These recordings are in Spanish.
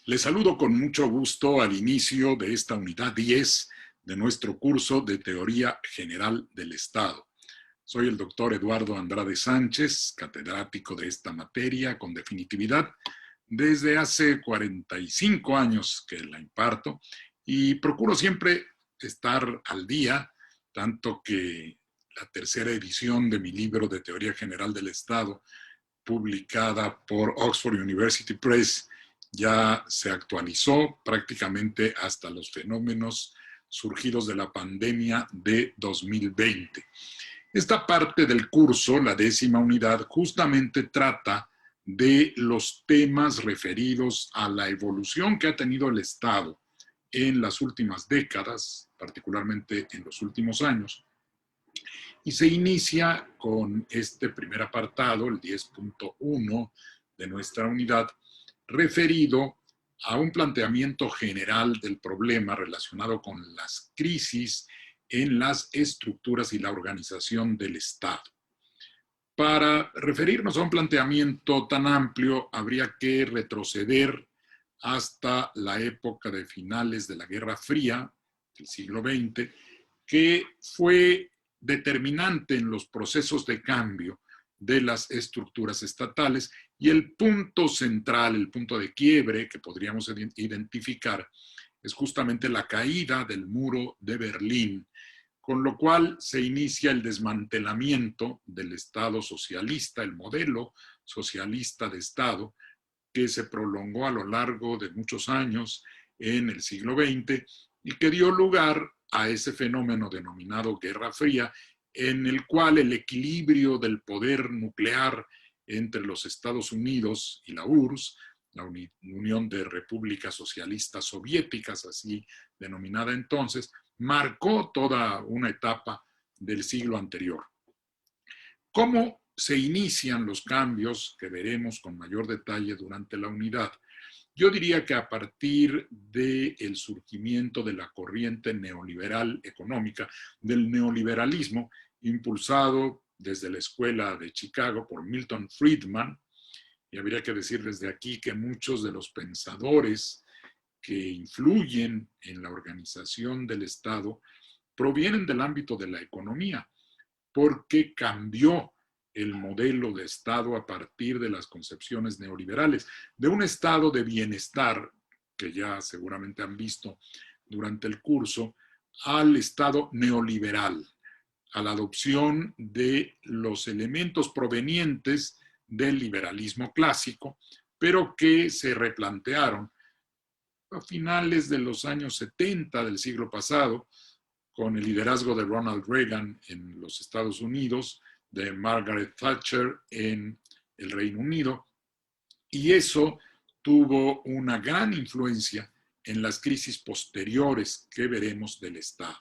Les saludo con mucho gusto al inicio de esta unidad 10 de nuestro curso de Teoría General del Estado. Soy el doctor Eduardo Andrade Sánchez, catedrático de esta materia con definitividad desde hace 45 años que la imparto y procuro siempre estar al día, tanto que la tercera edición de mi libro de Teoría General del Estado, publicada por Oxford University Press, ya se actualizó prácticamente hasta los fenómenos surgidos de la pandemia de 2020. Esta parte del curso, la 10ª unidad, justamente trata de los temas referidos a la evolución que ha tenido el Estado en las últimas décadas, particularmente en los últimos años, y se inicia con este primer apartado, el 10.1 de nuestra unidad, referido a un planteamiento general del problema relacionado con las crisis en las estructuras y la organización del Estado. Para referirnos a un planteamiento tan amplio, habría que retroceder hasta la época de finales de la Guerra Fría, del siglo XX, que fue determinante en los procesos de cambio de las estructuras estatales, y el punto central, el punto de quiebre que podríamos identificar es justamente la caída del muro de Berlín, con lo cual se inicia el desmantelamiento del Estado socialista, el modelo socialista de Estado, que se prolongó a lo largo de muchos años en el siglo XX y que dio lugar a ese fenómeno denominado Guerra Fría, en el cual el equilibrio del poder nuclear entre los Estados Unidos y la URSS, la Unión de Repúblicas Socialistas Soviéticas, así denominada entonces, marcó toda una etapa del siglo anterior. ¿Cómo se inician los cambios que veremos con mayor detalle durante la unidad? Yo diría que a partir del surgimiento de la corriente neoliberal económica, del neoliberalismo, impulsado desde la escuela de Chicago por Milton Friedman, y habría que decir desde aquí que muchos de los pensadores que influyen en la organización del Estado provienen del ámbito de la economía, porque cambió el modelo de Estado a partir de las concepciones neoliberales, de un estado de bienestar, que ya seguramente han visto durante el curso, al estado neoliberal, a la adopción de los elementos provenientes del liberalismo clásico, pero que se replantearon a finales de los años 70 del siglo pasado, con el liderazgo de Ronald Reagan en los Estados Unidos, de Margaret Thatcher en el Reino Unido, y eso tuvo una gran influencia en las crisis posteriores que veremos del Estado.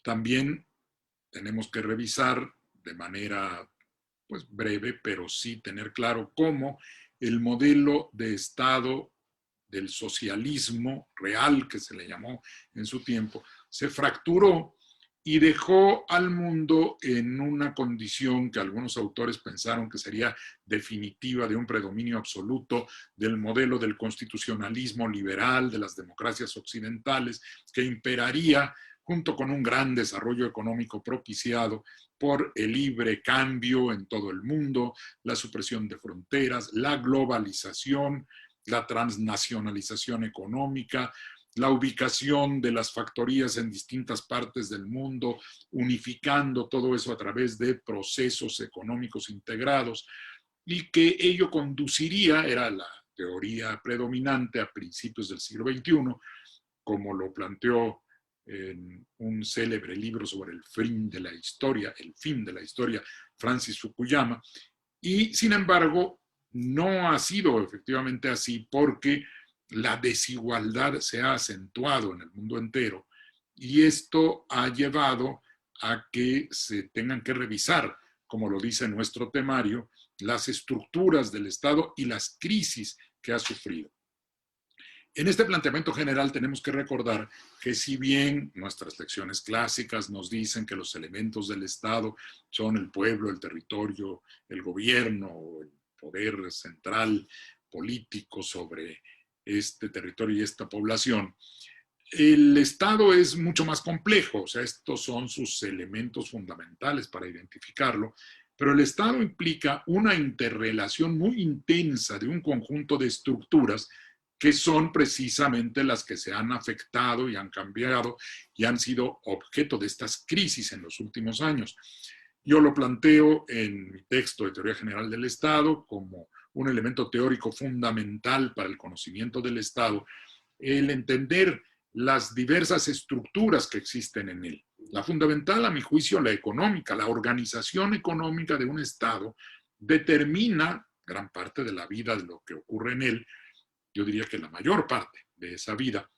También tenemos que revisar de manera breve, pero sí tener claro cómo el modelo de Estado del socialismo real, que se le llamó en su tiempo, se fracturó y dejó al mundo en una condición que algunos autores pensaron que sería definitiva, de un predominio absoluto del modelo del constitucionalismo liberal de las democracias occidentales, que imperaría junto con un gran desarrollo económico propiciado por el libre cambio en todo el mundo, la supresión de fronteras, la globalización, la transnacionalización económica, la ubicación de las factorías en distintas partes del mundo, unificando todo eso a través de procesos económicos integrados, y que ello conduciría, era la teoría predominante a principios del siglo XXI, como lo planteó en un célebre libro sobre el fin de la historia, Francis Fukuyama, y sin embargo no ha sido efectivamente así, porque la desigualdad se ha acentuado en el mundo entero, y esto ha llevado a que se tengan que revisar, como lo dice nuestro temario, las estructuras del Estado y las crisis que ha sufrido. En este planteamiento general tenemos que recordar que si bien nuestras lecciones clásicas nos dicen que los elementos del Estado son el pueblo, el territorio, el gobierno, el poder central político sobre este territorio y esta población, el Estado es mucho más complejo, o sea, estos son sus elementos fundamentales para identificarlo, pero el Estado implica una interrelación muy intensa de un conjunto de estructuras que son precisamente las que se han afectado y han cambiado y han sido objeto de estas crisis en los últimos años. Yo lo planteo en mi texto de Teoría General del Estado como un elemento teórico fundamental para el conocimiento del Estado, el entender las diversas estructuras que existen en él. La fundamental, a mi juicio, la económica, la organización económica de un Estado determina gran parte de la vida de lo que ocurre en él, yo diría que la mayor parte de esa vida,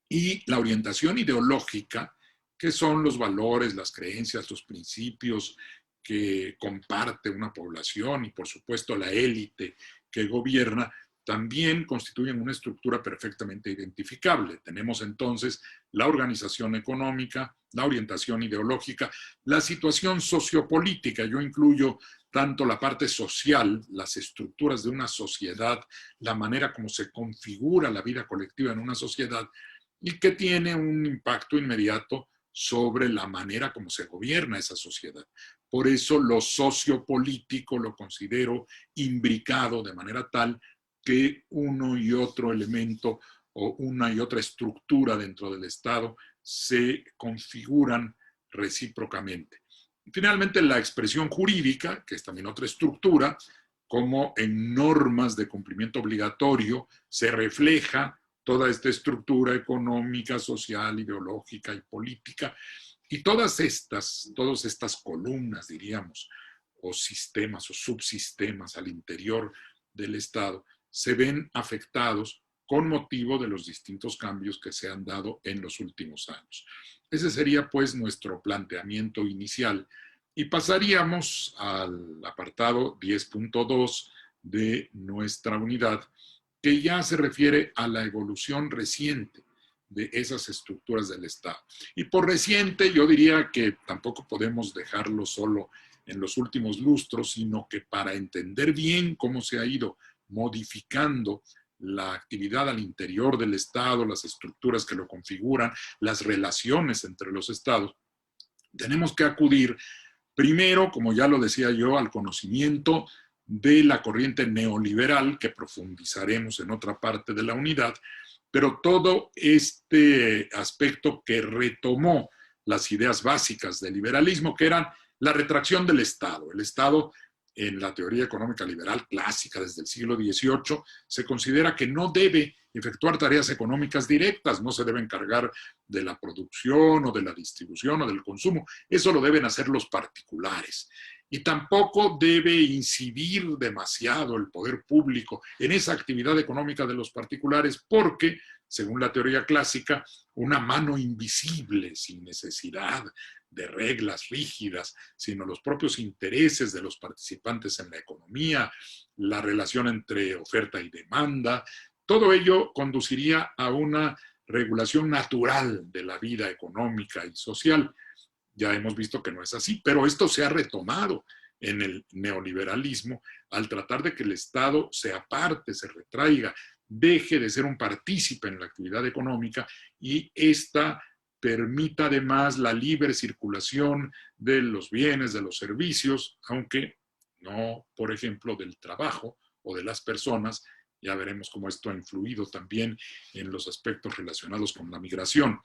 y la orientación ideológica, que son los valores, las creencias, los principios que comparte una población y por supuesto la élite que gobierna, también constituyen una estructura perfectamente identificable. Tenemos entonces la organización económica, la orientación ideológica, la situación sociopolítica. Yo incluyo tanto la parte social, las estructuras de una sociedad, la manera como se configura la vida colectiva en una sociedad y que tiene un impacto inmediato sobre la manera como se gobierna esa sociedad. Por eso lo sociopolítico lo considero imbricado de manera tal que uno y otro elemento o una y otra estructura dentro del Estado se configuran recíprocamente. Finalmente, la expresión jurídica, que es también otra estructura, como en normas de cumplimiento obligatorio se refleja toda esta estructura económica, social, ideológica y política, y todas estas columnas, diríamos, o sistemas o subsistemas al interior del Estado, se ven afectados con motivo de los distintos cambios que se han dado en los últimos años. Ese sería pues nuestro planteamiento inicial y pasaríamos al apartado 10.2 de nuestra unidad, que ya se refiere a la evolución reciente de esas estructuras del Estado. Y por reciente yo diría que tampoco podemos dejarlo solo en los últimos lustros, sino que para entender bien cómo se ha ido modificando la actividad al interior del Estado, las estructuras que lo configuran, las relaciones entre los Estados, tenemos que acudir primero, como ya lo decía yo, al conocimiento de la corriente neoliberal, que profundizaremos en otra parte de la unidad, pero todo este aspecto que retomó las ideas básicas del liberalismo, que eran la retracción del Estado. El Estado, en la teoría económica liberal clásica desde el siglo XVIII, se considera que no debe efectuar tareas económicas directas, no se debe encargar de la producción o de la distribución o del consumo, eso lo deben hacer los particulares. Y tampoco debe incidir demasiado el poder público en esa actividad económica de los particulares porque, según la teoría clásica, una mano invisible, sin necesidad de reglas rígidas, sino los propios intereses de los participantes en la economía, la relación entre oferta y demanda, todo ello conduciría a una regulación natural de la vida económica y social. Ya hemos visto que no es así, pero esto se ha retomado en el neoliberalismo al tratar de que el Estado se aparte, se retraiga, deje de ser un partícipe en la actividad económica y esta permita además la libre circulación de los bienes, de los servicios, aunque no, por ejemplo, del trabajo o de las personas. Ya veremos cómo esto ha influido también en los aspectos relacionados con la migración.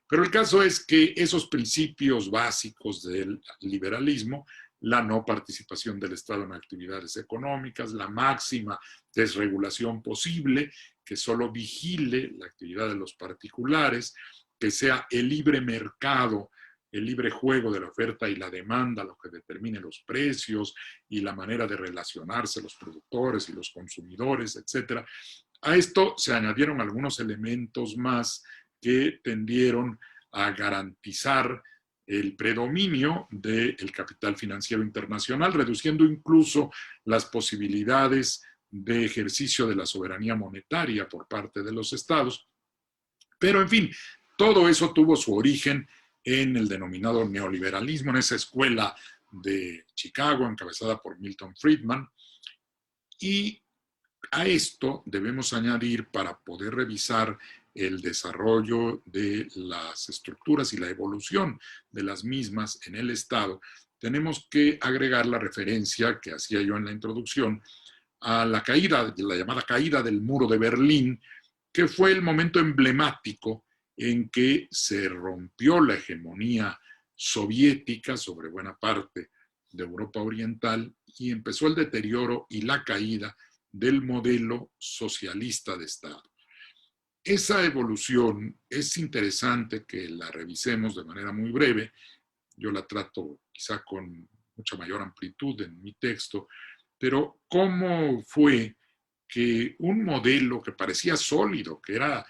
Pero el caso es que esos principios básicos del liberalismo, la no participación del Estado en actividades económicas, la máxima desregulación posible, que solo vigile la actividad de los particulares, que sea el libre mercado, el libre juego de la oferta y la demanda lo que determine los precios y la manera de relacionarse los productores y los consumidores, etc. A esto se añadieron algunos elementos más que tendieron a garantizar el predominio del capital financiero internacional, reduciendo incluso las posibilidades de ejercicio de la soberanía monetaria por parte de los estados. Pero, en fin, todo eso tuvo su origen en el denominado neoliberalismo, en esa escuela de Chicago encabezada por Milton Friedman. Y a esto debemos añadir, para poder revisar el desarrollo de las estructuras y la evolución de las mismas en el Estado, tenemos que agregar la referencia que hacía yo en la introducción a la caída, la llamada caída del muro de Berlín, que fue el momento emblemático en que se rompió la hegemonía soviética sobre buena parte de Europa Oriental y empezó el deterioro y la caída del modelo socialista de Estado. Esa evolución es interesante que la revisemos de manera muy breve. Yo la trato quizá con mucha mayor amplitud en mi texto, pero ¿cómo fue que un modelo que parecía sólido, que era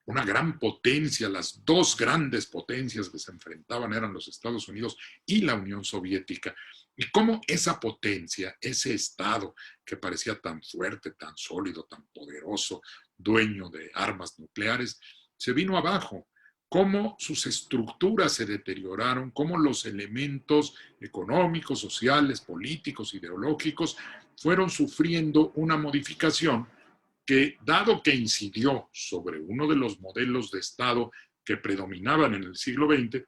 una gran potencia, las dos grandes potencias que se enfrentaban eran los Estados Unidos y la Unión Soviética, y cómo esa potencia, ese Estado que parecía tan fuerte, tan sólido, tan poderoso, dueño de armas nucleares, se vino abajo, cómo sus estructuras se deterioraron, cómo los elementos económicos, sociales, políticos, ideológicos fueron sufriendo una modificación que, dado que incidió sobre uno de los modelos de Estado que predominaban en el siglo XX,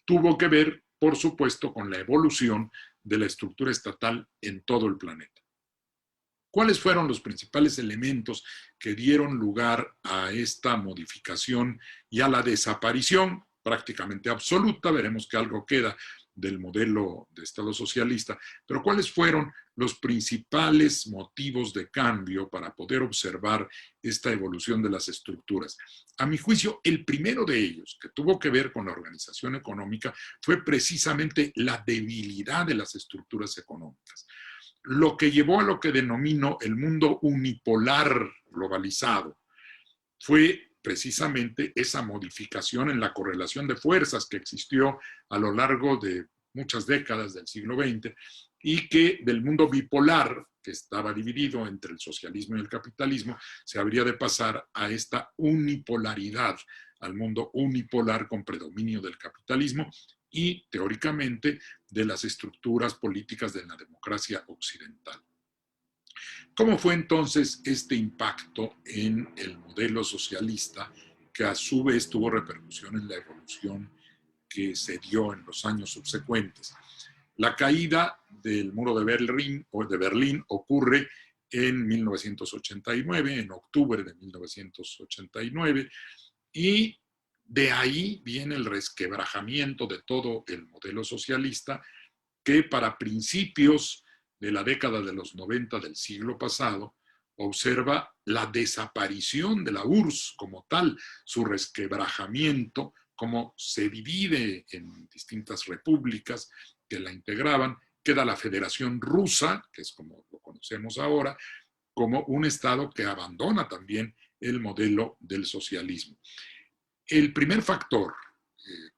tuvo que ver, por supuesto, con la evolución de la estructura estatal en todo el planeta. ¿Cuáles fueron los principales elementos que dieron lugar a esta modificación y a la desaparición prácticamente absoluta? Veremos que algo queda del modelo de Estado socialista, pero ¿cuáles fueron los principales motivos de cambio para poder observar esta evolución de las estructuras? A mi juicio, el primero de ellos, que tuvo que ver con la organización económica, fue precisamente la debilidad de las estructuras económicas, lo que llevó a lo que denomino el mundo unipolar globalizado. Fue precisamente esa modificación en la correlación de fuerzas que existió a lo largo de muchas décadas del siglo XX y que del mundo bipolar, que estaba dividido entre el socialismo y el capitalismo, se habría de pasar a esta unipolaridad, al mundo unipolar con predominio del capitalismo y, teóricamente, de las estructuras políticas de la democracia occidental. ¿Cómo fue entonces este impacto en el modelo socialista, que a su vez tuvo repercusión en la evolución que se dio en los años subsecuentes? La caída del muro de Berlín ocurre en 1989, en octubre de 1989, y de ahí viene el resquebrajamiento de todo el modelo socialista, que para principios de la década de los 90 del siglo pasado observa la desaparición de la URSS como tal, su resquebrajamiento, cómo se divide en distintas repúblicas que la integraban. Queda la Federación Rusa, que es como lo conocemos ahora, como un Estado que abandona también el modelo del socialismo. El primer factor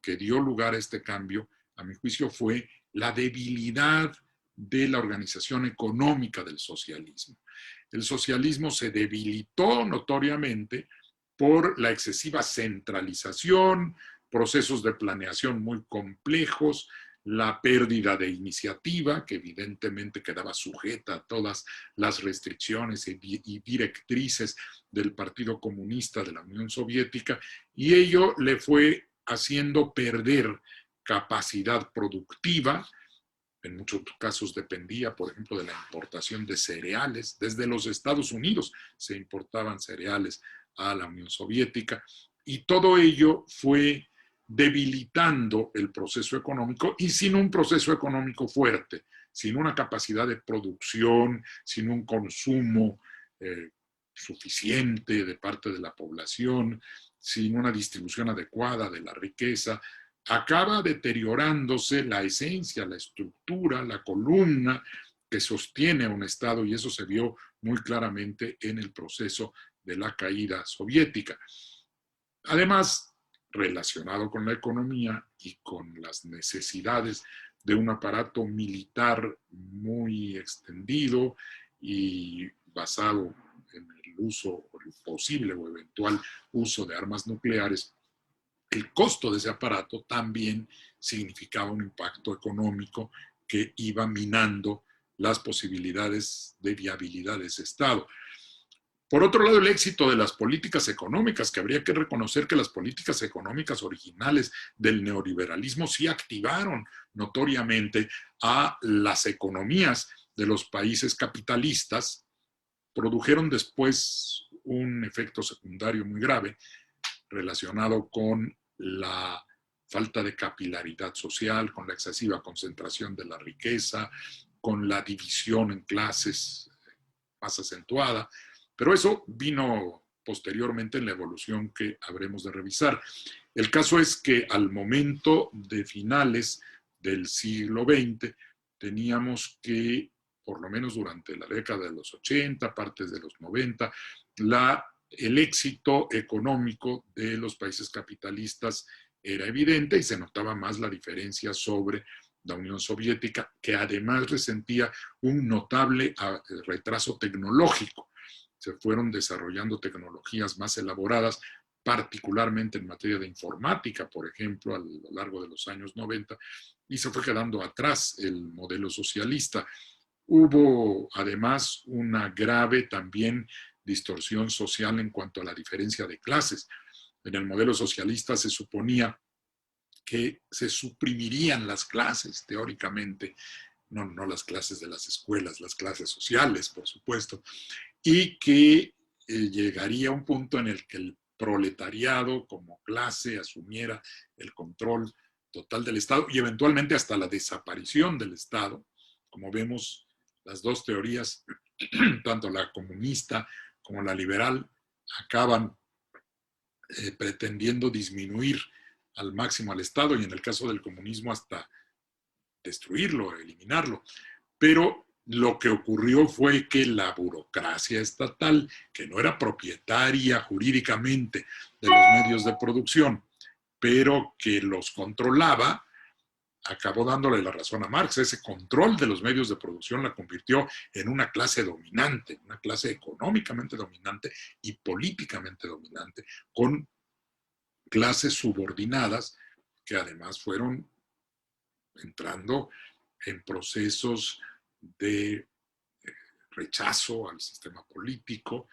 que dio lugar a este cambio, a mi juicio, fue la debilidad de la organización económica del socialismo. El socialismo se debilitó notoriamente por la excesiva centralización, procesos de planeación muy complejos, la pérdida de iniciativa, que evidentemente quedaba sujeta a todas las restricciones y directrices del Partido Comunista de la Unión Soviética, y ello le fue haciendo perder capacidad productiva. En muchos casos dependía, por ejemplo, de la importación de cereales. Desde los Estados Unidos se importaban cereales a la Unión Soviética, y todo ello fue debilitando el proceso económico, y sin un proceso económico fuerte, sin una capacidad de producción, sin un consumo suficiente de parte de la población, sin una distribución adecuada de la riqueza, acaba deteriorándose la esencia, la estructura, la columna que sostiene a un Estado, y eso se vio muy claramente en el proceso de la caída soviética. Además, relacionado con la economía y con las necesidades de un aparato militar muy extendido y basado en el uso, o el posible o eventual uso de armas nucleares, el costo de ese aparato también significaba un impacto económico que iba minando las posibilidades de viabilidad de ese Estado. Por otro lado, el éxito de las políticas económicas, que habría que reconocer que las políticas económicas originales del neoliberalismo sí activaron notoriamente a las economías de los países capitalistas, produjeron después un efecto secundario muy grave relacionado con la falta de capilaridad social, con la excesiva concentración de la riqueza, con la división en clases más acentuada, pero eso vino posteriormente en la evolución que habremos de revisar. El caso es que al momento de finales del siglo XX teníamos que, por lo menos durante la década de los 80, partes de los 90, el éxito económico de los países capitalistas era evidente y se notaba más la diferencia sobre la Unión Soviética, que además resentía un notable retraso tecnológico. Se fueron desarrollando tecnologías más elaboradas, particularmente en materia de informática, por ejemplo, a lo largo de los años 90, y se fue quedando atrás el modelo socialista. Hubo además una grave también distorsión social en cuanto a la diferencia de clases. En el modelo socialista se suponía que se suprimirían las clases, teóricamente, no las clases de las escuelas, las clases sociales, por supuesto, y que llegaría un punto en el que el proletariado como clase asumiera el control total del Estado y eventualmente hasta la desaparición del Estado. Como vemos, las dos teorías, tanto la comunista como la liberal, acaban pretendiendo disminuir al máximo al Estado y en el caso del comunismo hasta destruirlo, eliminarlo. Pero lo que ocurrió fue que la burocracia estatal, que no era propietaria jurídicamente de los medios de producción, pero que los controlaba, acabó dándole la razón a Marx. Ese control de los medios de producción la convirtió en una clase dominante, una clase económicamente dominante y políticamente dominante, con clases subordinadas que además fueron entrando en procesos de rechazo al sistema político,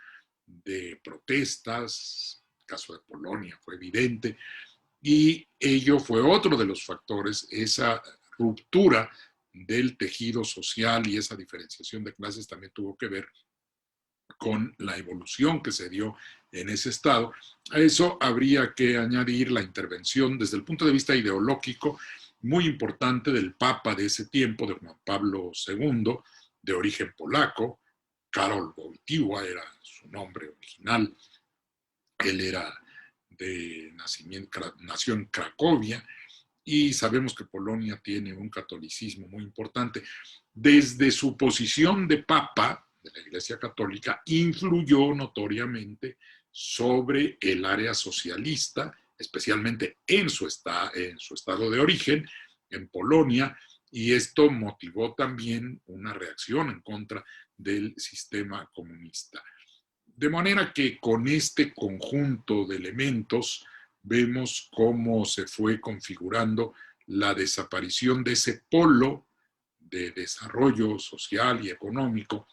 de protestas, el caso de Polonia fue evidente, y ello fue otro de los factores, esa ruptura del tejido social y esa diferenciación de clases también tuvo que ver con la evolución que se dio en ese estado. A eso habría que añadir la intervención desde el punto de vista ideológico muy importante del Papa de ese tiempo, de Juan Pablo II, de origen polaco. Karol Wojtyła era su nombre original. Él era de nacimiento, nació en Cracovia, y sabemos que Polonia tiene un catolicismo muy importante. Desde su posición de papa de la Iglesia Católica, influyó notoriamente sobre el área socialista, especialmente en su estado de origen, en Polonia, y esto motivó también una reacción en contra del sistema comunista. De manera que con este conjunto de elementos vemos cómo se fue configurando la desaparición de ese polo de desarrollo social y económico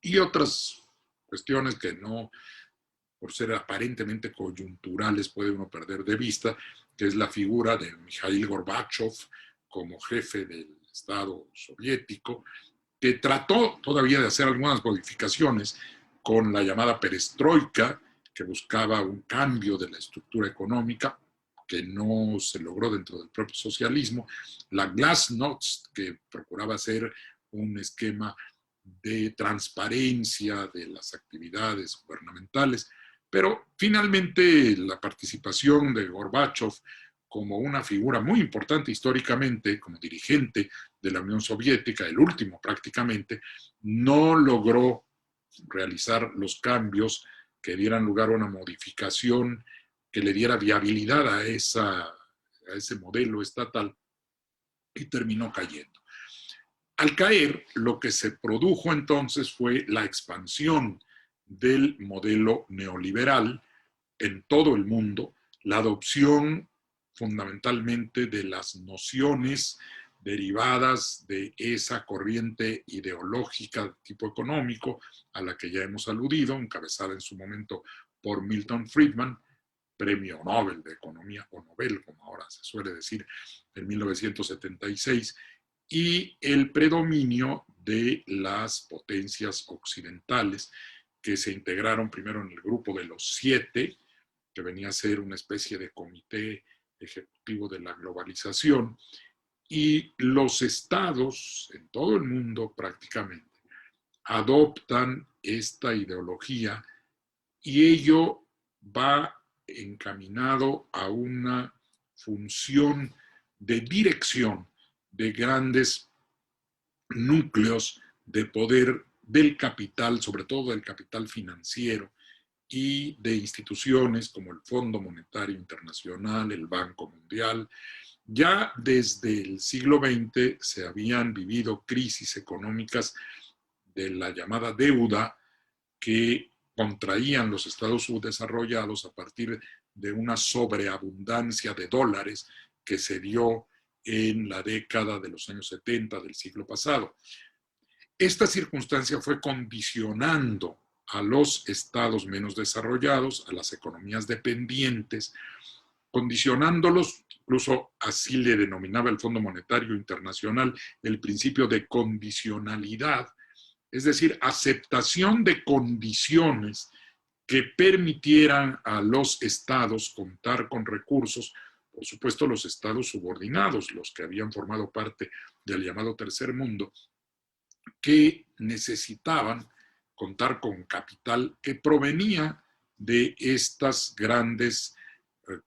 y otras cuestiones que no, por ser aparentemente coyunturales, puede uno perder de vista, que es la figura de Mikhail Gorbachev como jefe del Estado soviético, que trató todavía de hacer algunas modificaciones con la llamada perestroika, que buscaba un cambio de la estructura económica, que no se logró dentro del propio socialismo, la glasnost, que procuraba hacer un esquema de transparencia de las actividades gubernamentales, pero finalmente la participación de Gorbachev como una figura muy importante históricamente, como dirigente de la Unión Soviética, el último prácticamente, no logró realizar los cambios que dieran lugar a una modificación que le diera viabilidad a ese modelo estatal y terminó cayendo. Al caer, lo que se produjo entonces fue la expansión del modelo neoliberal en todo el mundo, la adopción fundamentalmente de las nociones derivadas de esa corriente ideológica de tipo económico a la que ya hemos aludido, encabezada en su momento por Milton Friedman, premio Nobel de Economía, o Nobel, como ahora se suele decir, en 1976, y el predominio de las potencias occidentales que se integraron primero en el grupo de los 7, que venía a ser una especie de comité ejecutivo de la globalización, y los estados en todo el mundo prácticamente adoptan esta ideología y ello va encaminado a una función de dirección de grandes núcleos de poder del capital, sobre todo del capital financiero, y de instituciones como el Fondo Monetario Internacional, el Banco Mundial. Ya desde el siglo XX se habían vivido crisis económicas de la llamada deuda que contraían los estados subdesarrollados a partir de una sobreabundancia de dólares que se dio en la década de los años 70 del siglo pasado. Esta circunstancia fue condicionando a los estados menos desarrollados, a las economías dependientes, condicionándolos, incluso así le denominaba el Fondo Monetario Internacional, el principio de condicionalidad, es decir, aceptación de condiciones que permitieran a los estados contar con recursos, por supuesto los estados subordinados, los que habían formado parte del llamado tercer mundo, que necesitaban contar con capital que provenía de estas grandes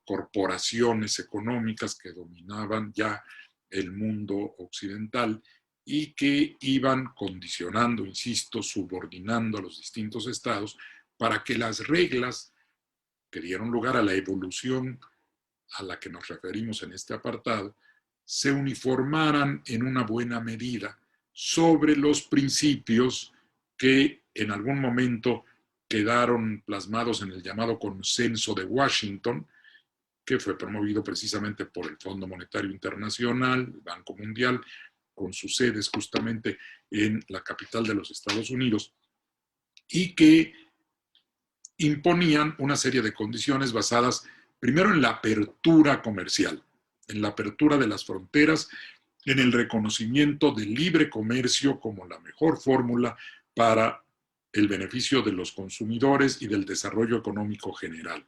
corporaciones económicas que dominaban ya el mundo occidental y que iban condicionando, insisto, subordinando a los distintos estados para que las reglas que dieron lugar a la evolución a la que nos referimos en este apartado se uniformaran en una buena medida sobre los principios que en algún momento quedaron plasmados en el llamado Consenso de Washington, que fue promovido precisamente por el Fondo Monetario Internacional, el Banco Mundial, con sus sedes justamente en la capital de los Estados Unidos, y que imponían una serie de condiciones basadas primero en la apertura comercial, en la apertura de las fronteras, en el reconocimiento del libre comercio como la mejor fórmula para el beneficio de los consumidores y del desarrollo económico general.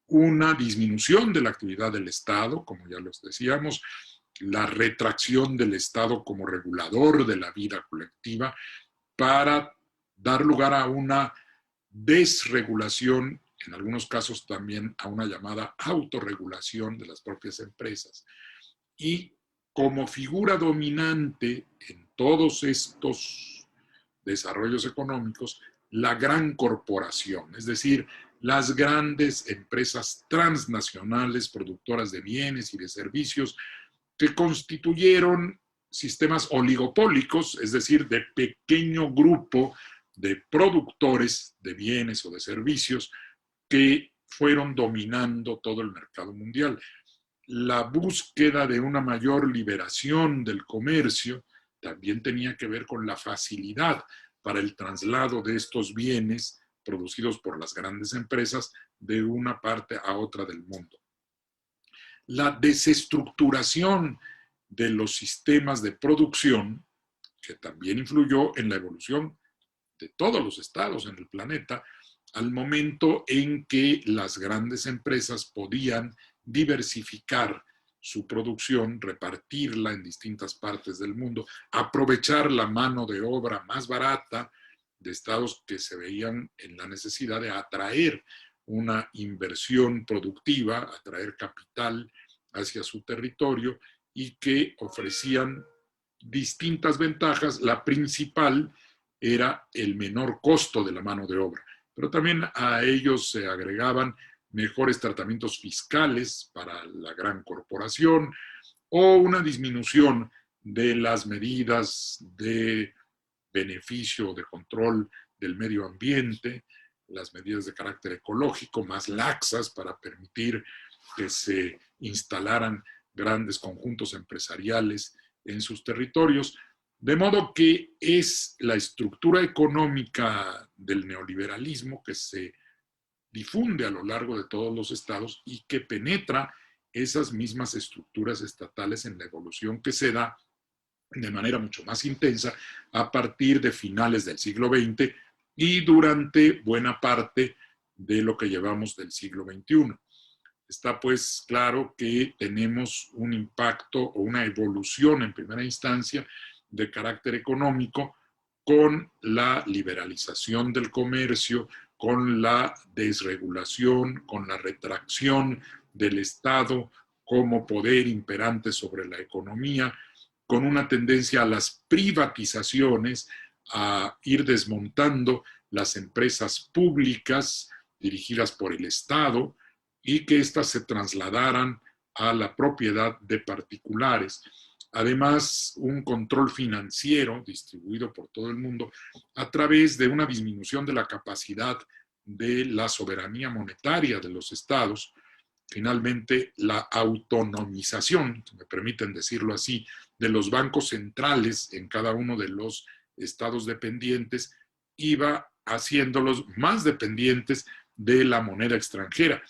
Una disminución de la actividad del Estado, como ya les decíamos, la retracción del Estado como regulador de la vida colectiva para dar lugar a una desregulación, en algunos casos también a una llamada autorregulación de las propias empresas. Y como figura dominante en todos estos desarrollos económicos, la gran corporación, es decir, las grandes empresas transnacionales productoras de bienes y de servicios que constituyeron sistemas oligopólicos, es decir, de pequeño grupo de productores de bienes o de servicios que fueron dominando todo el mercado mundial. La búsqueda de una mayor liberación del comercio también tenía que ver con la facilidad para el traslado de estos bienes producidos por las grandes empresas de una parte a otra del mundo. La desestructuración de los sistemas de producción, que también influyó en la evolución de todos los estados en el planeta, al momento en que las grandes empresas podían diversificar su producción, repartirla en distintas partes del mundo, aprovechar la mano de obra más barata de estados que se veían en la necesidad de atraer una inversión productiva, atraer capital hacia su territorio y que ofrecían distintas ventajas. La principal era el menor costo de la mano de obra, pero también a ellos se agregaban mejores tratamientos fiscales para la gran corporación o una disminución de las medidas de beneficio, de control del medio ambiente, las medidas de carácter ecológico más laxas para permitir que se instalaran grandes conjuntos empresariales en sus territorios. De modo que es la estructura económica del neoliberalismo que se difunde a lo largo de todos los estados y que penetra esas mismas estructuras estatales en la evolución que se da de manera mucho más intensa a partir de finales del siglo XX y durante buena parte de lo que llevamos del siglo XXI. Está pues claro que tenemos un impacto o una evolución en primera instancia de carácter económico con la liberalización del comercio, con la desregulación, con la retracción del Estado como poder imperante sobre la economía, con una tendencia a las privatizaciones, a ir desmontando las empresas públicas dirigidas por el Estado y que éstas se trasladaran a la propiedad de particulares. Además, un control financiero distribuido por todo el mundo a través de una disminución de la capacidad de la soberanía monetaria de los estados. Finalmente, la autonomización, si me permiten decirlo así, de los bancos centrales en cada uno de los estados dependientes iba haciéndolos más dependientes de la moneda extranjera.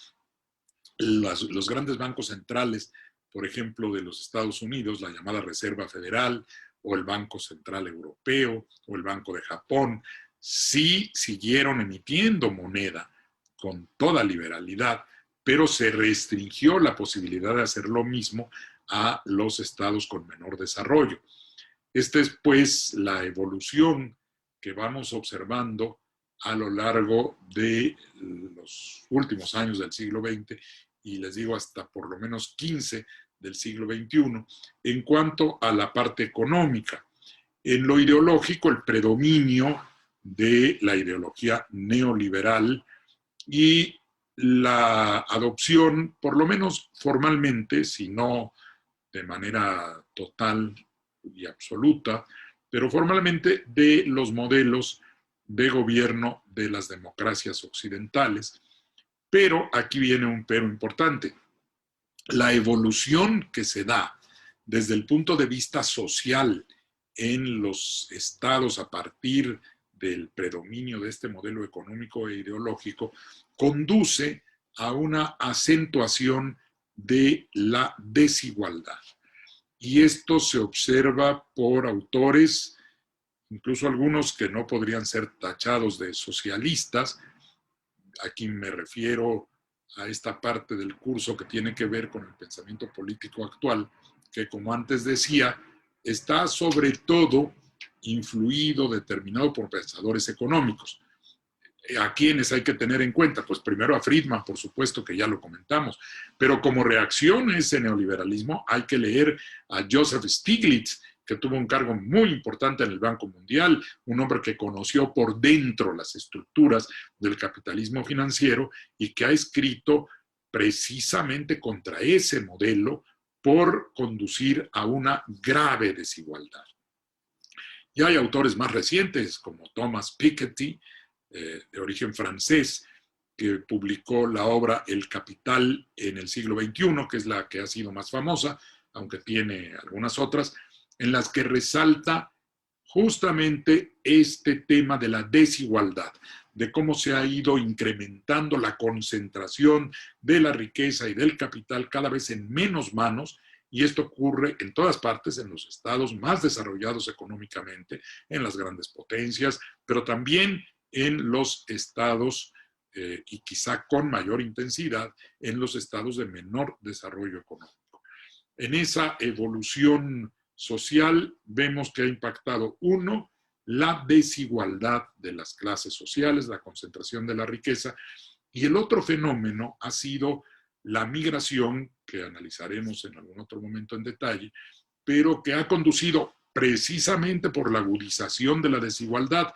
Los grandes bancos centrales, por ejemplo, de los Estados Unidos, la llamada Reserva Federal, o el Banco Central Europeo, o el Banco de Japón, sí siguieron emitiendo moneda con toda liberalidad, pero se restringió la posibilidad de hacer lo mismo a los estados con menor desarrollo. Esta es pues la evolución que vamos observando a lo largo de los últimos años del siglo XX y les digo hasta por lo menos 15 del siglo XXI en cuanto a la parte económica. En lo ideológico, el predominio de la ideología neoliberal y la adopción, por lo menos formalmente, si no de manera total y absoluta, pero formalmente de los modelos de gobierno de las democracias occidentales. Pero aquí viene un pero importante. La evolución que se da desde el punto de vista social en los estados a partir del predominio de este modelo económico e ideológico conduce a una acentuación de la desigualdad. Y esto se observa por autores, incluso algunos que no podrían ser tachados de socialistas. Aquí me refiero a esta parte del curso que tiene que ver con el pensamiento político actual, que como antes decía, está sobre todo influido, determinado por pensadores económicos. ¿A quiénes hay que tener en cuenta? Pues primero a Friedman, por supuesto, que ya lo comentamos, pero como reacción a ese neoliberalismo hay que leer a Joseph Stiglitz, que tuvo un cargo muy importante en el Banco Mundial, un hombre que conoció por dentro las estructuras del capitalismo financiero y que ha escrito precisamente contra ese modelo por conducir a una grave desigualdad. Y hay autores más recientes como Thomas Piketty, de origen francés, que publicó la obra El Capital en el siglo XXI, que es la que ha sido más famosa, aunque tiene algunas otras, en las que resalta justamente este tema de la desigualdad, de cómo se ha ido incrementando la concentración de la riqueza y del capital cada vez en menos manos, y esto ocurre en todas partes, en los estados más desarrollados económicamente, en las grandes potencias, pero también en los estados, y quizá con mayor intensidad, en los estados de menor desarrollo económico. En esa evolución social vemos que ha impactado, uno, la desigualdad de las clases sociales, la concentración de la riqueza, y el otro fenómeno ha sido la migración, que analizaremos en algún otro momento en detalle, pero que ha conducido precisamente por la agudización de la desigualdad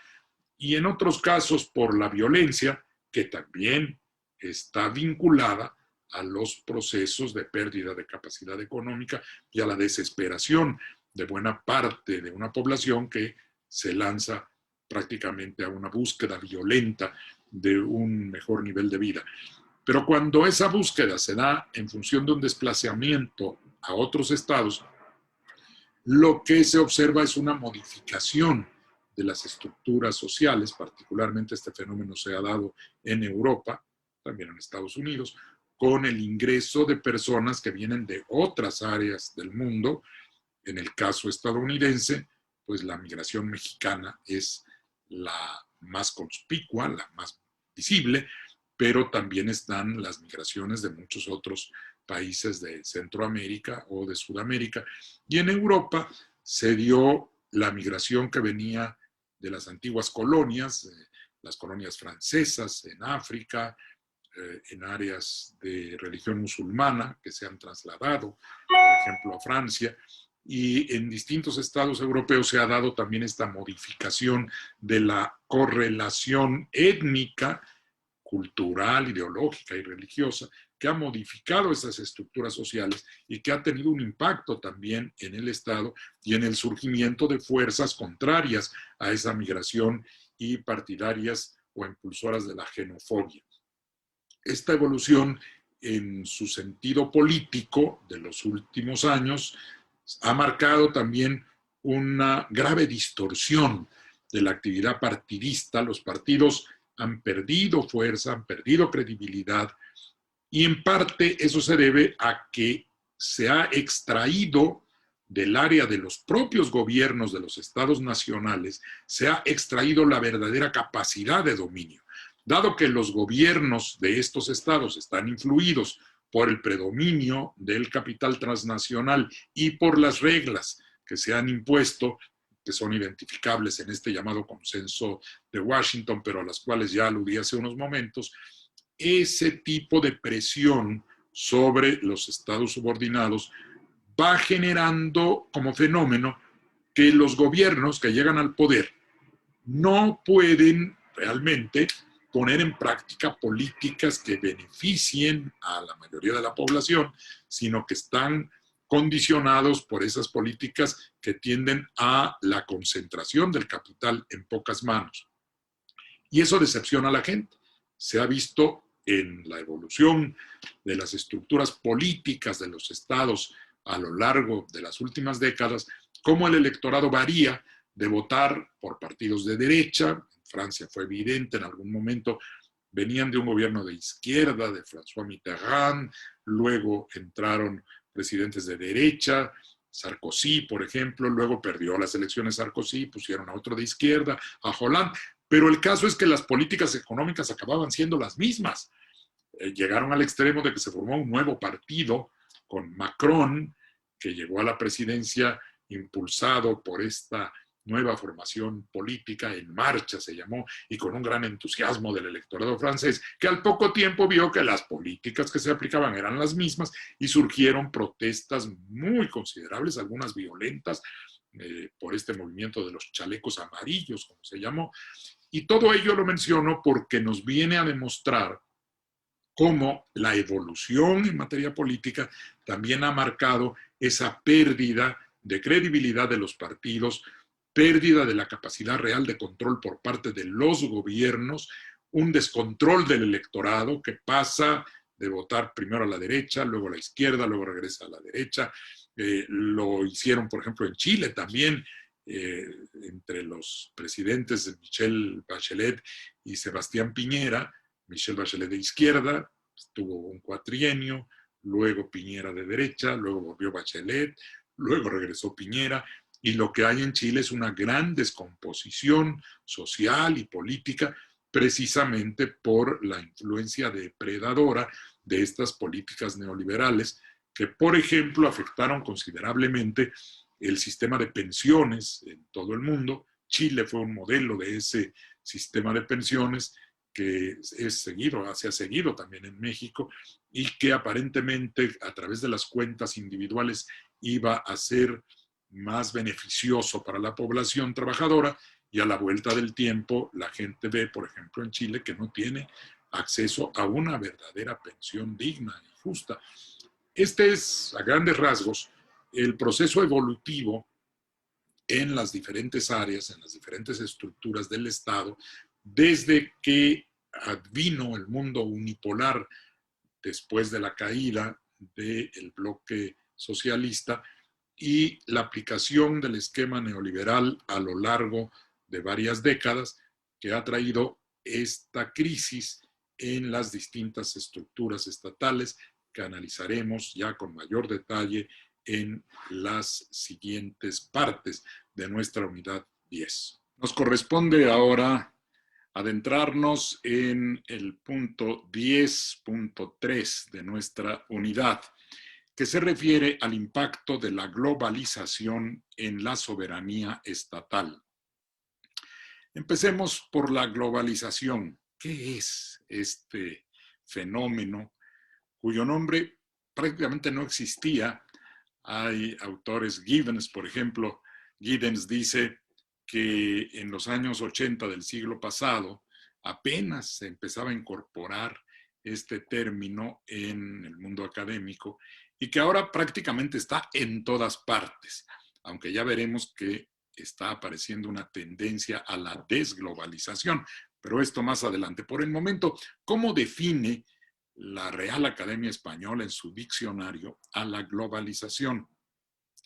y en otros casos por la violencia, que también está vinculada a los procesos de pérdida de capacidad económica y a la desesperación de buena parte de una población que se lanza prácticamente a una búsqueda violenta de un mejor nivel de vida. Pero cuando esa búsqueda se da en función de un desplazamiento a otros estados, lo que se observa es una modificación de las estructuras sociales, particularmente este fenómeno se ha dado en Europa, también en Estados Unidos, con el ingreso de personas que vienen de otras áreas del mundo. En el caso estadounidense, pues la migración mexicana es la más conspicua, la más visible, pero también están las migraciones de muchos otros países de Centroamérica o de Sudamérica. Y en Europa se dio la migración que venía de las antiguas colonias, las colonias francesas en África, en áreas de religión musulmana que se han trasladado, por ejemplo, a Francia, y en distintos estados europeos se ha dado también esta modificación de la correlación étnica, cultural, ideológica y religiosa, que ha modificado esas estructuras sociales y que ha tenido un impacto también en el Estado y en el surgimiento de fuerzas contrarias a esa migración y partidarias o impulsoras de la xenofobia. Esta evolución en su sentido político de los últimos años ha marcado también una grave distorsión de la actividad partidista. Los partidos han perdido fuerza, han perdido credibilidad, y en parte eso se debe a que se ha extraído del área de los propios gobiernos de los estados nacionales, se ha extraído la verdadera capacidad de dominio. Dado que los gobiernos de estos estados están influidos por el predominio del capital transnacional y por las reglas que se han impuesto, que son identificables en este llamado consenso de Washington, pero a las cuales ya aludí hace unos momentos, ese tipo de presión sobre los estados subordinados va generando como fenómeno que los gobiernos que llegan al poder no pueden realmente poner en práctica políticas que beneficien a la mayoría de la población, sino que están condicionados por esas políticas que tienden a la concentración del capital en pocas manos. Y eso decepciona a la gente. Se ha visto en la evolución de las estructuras políticas de los estados a lo largo de las últimas décadas, cómo el electorado varía de votar por partidos de derecha. En Francia fue evidente, en algún momento venían de un gobierno de izquierda, de François Mitterrand, luego entraron presidentes de derecha, Sarkozy, por ejemplo, luego perdió las elecciones Sarkozy, pusieron a otro de izquierda, a Hollande, pero el caso es que las políticas económicas acababan siendo las mismas. Llegaron al extremo de que se formó un nuevo partido con Macron, que llegó a la presidencia impulsado por esta nueva formación política, En Marcha se llamó, y con un gran entusiasmo del electorado francés, que al poco tiempo vio que las políticas que se aplicaban eran las mismas y surgieron protestas muy considerables, algunas violentas, por este movimiento de los chalecos amarillos, como se llamó. Y todo ello lo menciono porque nos viene a demostrar cómo la evolución en materia política también ha marcado esa pérdida de credibilidad de los partidos, pérdida de la capacidad real de control por parte de los gobiernos, un descontrol del electorado que pasa de votar primero a la derecha, luego a la izquierda, luego regresa a la derecha. Lo hicieron, por ejemplo, en Chile también, entre los presidentes de Michelle Bachelet y Sebastián Piñera. Michelle Bachelet de izquierda, tuvo un cuatrienio, luego Piñera de derecha, luego volvió Bachelet, luego regresó Piñera, y lo que hay en Chile es una gran descomposición social y política, precisamente por la influencia depredadora de estas políticas neoliberales que, por ejemplo, afectaron considerablemente el sistema de pensiones en todo el mundo. Chile fue un modelo de ese sistema de pensiones que es seguido, se ha seguido también en México, y que aparentemente a través de las cuentas individuales iba a ser más beneficioso para la población trabajadora, y a la vuelta del tiempo la gente ve, por ejemplo, en Chile, que no tiene acceso a una verdadera pensión digna y justa. Este es, a grandes rasgos, el proceso evolutivo en las diferentes áreas, en las diferentes estructuras del Estado, desde que advino el mundo unipolar después de la caída del bloque socialista y la aplicación del esquema neoliberal a lo largo de varias décadas que ha traído esta crisis en las distintas estructuras estatales que analizaremos ya con mayor detalle en las siguientes partes de nuestra unidad 10. Nos corresponde ahora adentrarnos en el punto 10.3 de nuestra unidad, que se refiere al impacto de la globalización en la soberanía estatal. Empecemos por la globalización. ¿Qué es este fenómeno cuyo nombre prácticamente no existía? Hay autores, Giddens, por ejemplo, Giddens dice que en los años 80 del siglo pasado apenas se empezaba a incorporar este término en el mundo académico y que ahora prácticamente está en todas partes, aunque ya veremos que está apareciendo una tendencia a la desglobalización, pero esto más adelante. Por el momento, ¿cómo define la Real Academia Española en su diccionario a la globalización?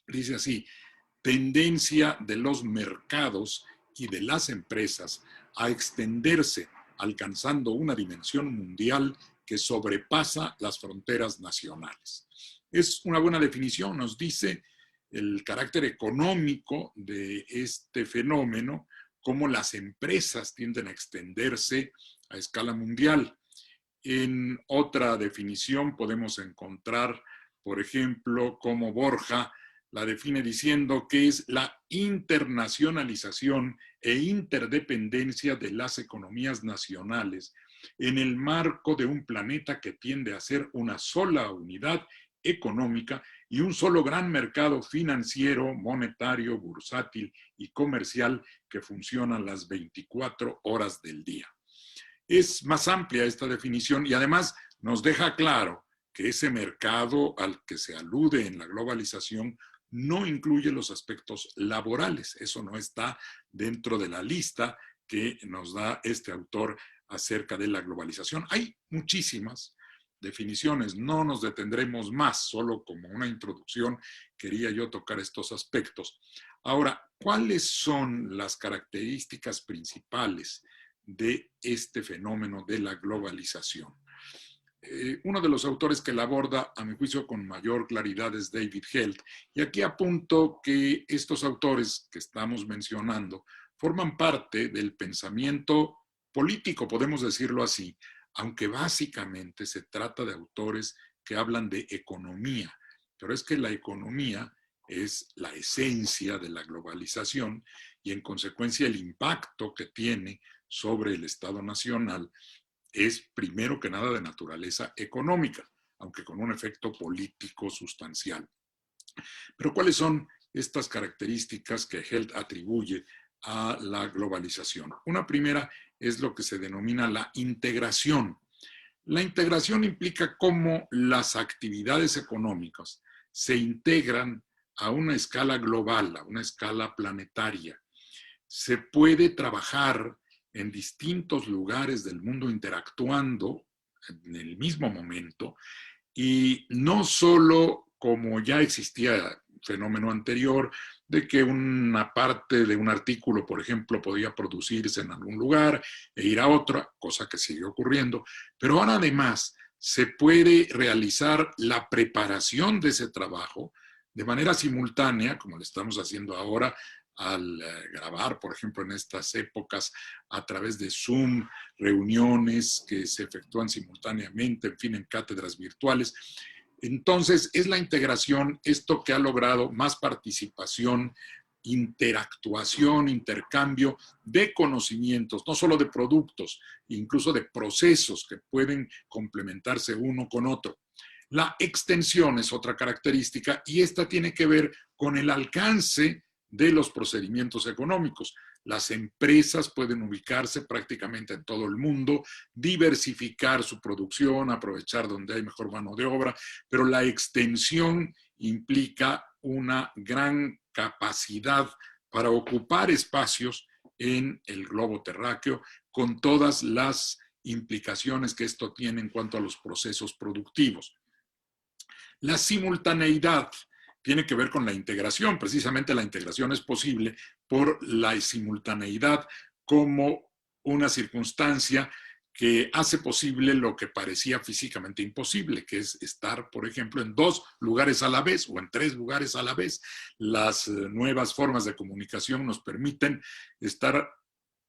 Dice así: tendencia de los mercados y de las empresas a extenderse, alcanzando una dimensión mundial que sobrepasa las fronteras nacionales. Es una buena definición, nos dice el carácter económico de este fenómeno, cómo las empresas tienden a extenderse a escala mundial. En otra definición podemos encontrar, por ejemplo, cómo Borja la define diciendo que es la internacionalización e interdependencia de las economías nacionales en el marco de un planeta que tiende a ser una sola unidad económica y un solo gran mercado financiero, monetario, bursátil y comercial que funciona las 24 horas del día. Es más amplia esta definición y además nos deja claro que ese mercado al que se alude en la globalización no incluye los aspectos laborales. Eso no está dentro de la lista que nos da este autor acerca de la globalización. Hay muchísimas definiciones, no nos detendremos más, solo como una introducción quería yo tocar estos aspectos. Ahora, ¿cuáles son las características principales de este fenómeno de la globalización? Uno de los autores que la aborda, a mi juicio, con mayor claridad es David Held. Y aquí apunto que estos autores que estamos mencionando forman parte del pensamiento político, podemos decirlo así, aunque básicamente se trata de autores que hablan de economía. Pero es que la economía es la esencia de la globalización y en consecuencia el impacto que tiene sobre el Estado Nacional es primero que nada de naturaleza económica, aunque con un efecto político sustancial. Pero ¿cuáles son estas características que Held atribuye a la globalización? Una primera es lo que se denomina la integración. La integración implica cómo las actividades económicas se integran a una escala global, a una escala planetaria. Se puede trabajar en distintos lugares del mundo interactuando en el mismo momento y no solo como ya existía fenómeno anterior de que una parte de un artículo, por ejemplo, podía producirse en algún lugar e ir a otra, cosa que sigue ocurriendo, pero ahora además se puede realizar la preparación de ese trabajo de manera simultánea, como lo estamos haciendo ahora, al grabar, por ejemplo, en estas épocas, a través de Zoom, reuniones que se efectúan simultáneamente, en fin, en cátedras virtuales. Entonces, es la integración, esto que ha logrado más participación, interactuación, intercambio de conocimientos, no solo de productos, incluso de procesos que pueden complementarse uno con otro. La extensión es otra característica y esta tiene que ver con el alcance de los procedimientos económicos. Las empresas pueden ubicarse prácticamente en todo el mundo, diversificar su producción, aprovechar donde hay mejor mano de obra, pero la extensión implica una gran capacidad para ocupar espacios en el globo terráqueo, con todas las implicaciones que esto tiene en cuanto a los procesos productivos. La simultaneidad tiene que ver con la integración. Precisamente la integración es posible por la simultaneidad como una circunstancia que hace posible lo que parecía físicamente imposible, que es estar, por ejemplo, en 2 lugares a la vez o en 3 lugares a la vez. Las nuevas formas de comunicación nos permiten estar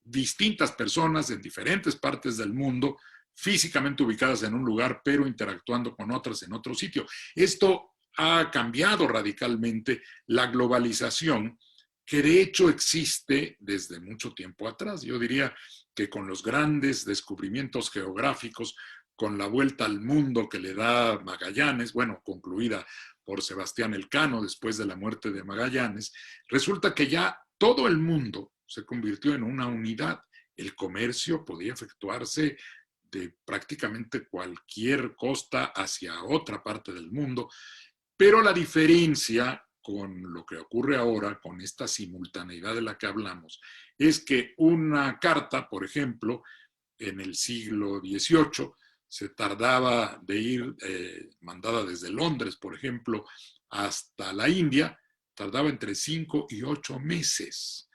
distintas personas en diferentes partes del mundo, físicamente ubicadas en un lugar, pero interactuando con otras en otro sitio. Esto ha cambiado radicalmente la globalización, que de hecho existe desde mucho tiempo atrás. Yo diría que con los grandes descubrimientos geográficos, con la vuelta al mundo que le da Magallanes, bueno, concluida por Sebastián Elcano después de la muerte de Magallanes, resulta que ya todo el mundo se convirtió en una unidad. El comercio podía efectuarse de prácticamente cualquier costa hacia otra parte del mundo, pero la diferencia con lo que ocurre ahora, con esta simultaneidad de la que hablamos, es que una carta, por ejemplo, en el siglo XVIII, se tardaba de ir mandada desde Londres, por ejemplo, hasta la India, tardaba entre 5 y 8 meses.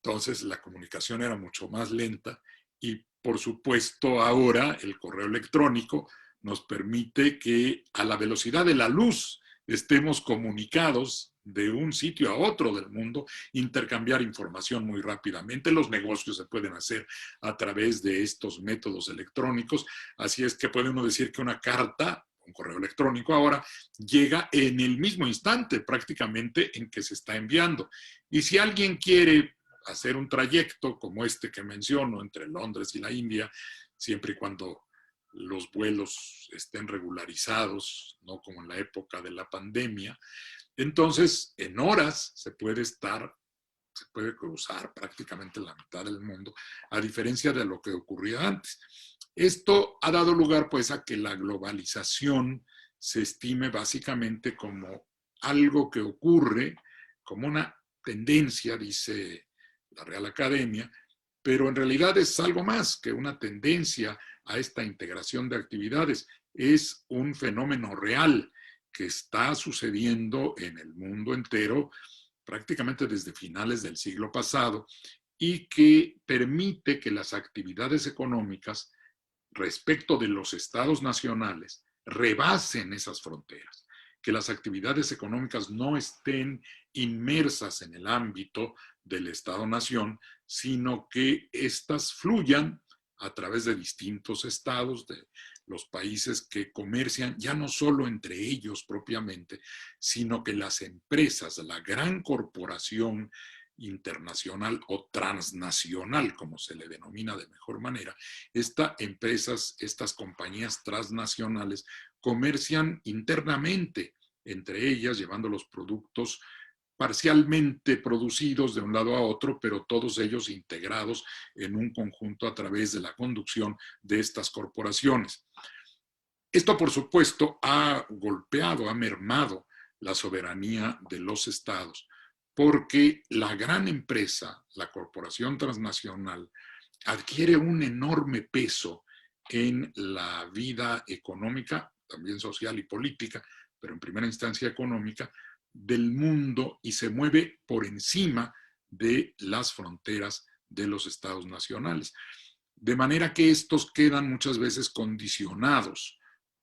Entonces la comunicación era mucho más lenta y por supuesto ahora el correo electrónico nos permite que a la velocidad de la luz estemos comunicados de un sitio a otro del mundo, intercambiar información muy rápidamente. Los negocios se pueden hacer a través de estos métodos electrónicos, así es que puede uno decir que una carta, un correo electrónico ahora, llega en el mismo instante prácticamente en que se está enviando. Y si alguien quiere hacer un trayecto como este que menciono entre Londres y la India, siempre y cuando los vuelos estén regularizados, no como en la época de la pandemia, entonces en horas se puede cruzar prácticamente la mitad del mundo, a diferencia de lo que ocurría antes. Esto ha dado lugar pues a que la globalización se estime básicamente como algo que ocurre, como una tendencia, dice la Real Academia, pero en realidad es algo más que una tendencia a esta integración de actividades. Es un fenómeno real que está sucediendo en el mundo entero prácticamente desde finales del siglo pasado y que permite que las actividades económicas respecto de los estados nacionales rebasen esas fronteras, que las actividades económicas no estén inmersas en el ámbito del Estado-Nación, sino que éstas fluyan a través de distintos estados, de los países que comercian, ya no solo entre ellos propiamente, sino que las empresas, la gran corporación internacional o transnacional, como se le denomina de mejor manera, estas compañías transnacionales comercian internamente entre ellas, llevando los productos parcialmente producidos de un lado a otro, pero todos ellos integrados en un conjunto a través de la conducción de estas corporaciones. Esto, por supuesto, ha golpeado, ha mermado la soberanía de los estados, porque la gran empresa, la corporación transnacional, adquiere un enorme peso en la vida económica, también social y política, pero en primera instancia económica, del mundo y se mueve por encima de las fronteras de los estados nacionales. De manera que estos quedan muchas veces condicionados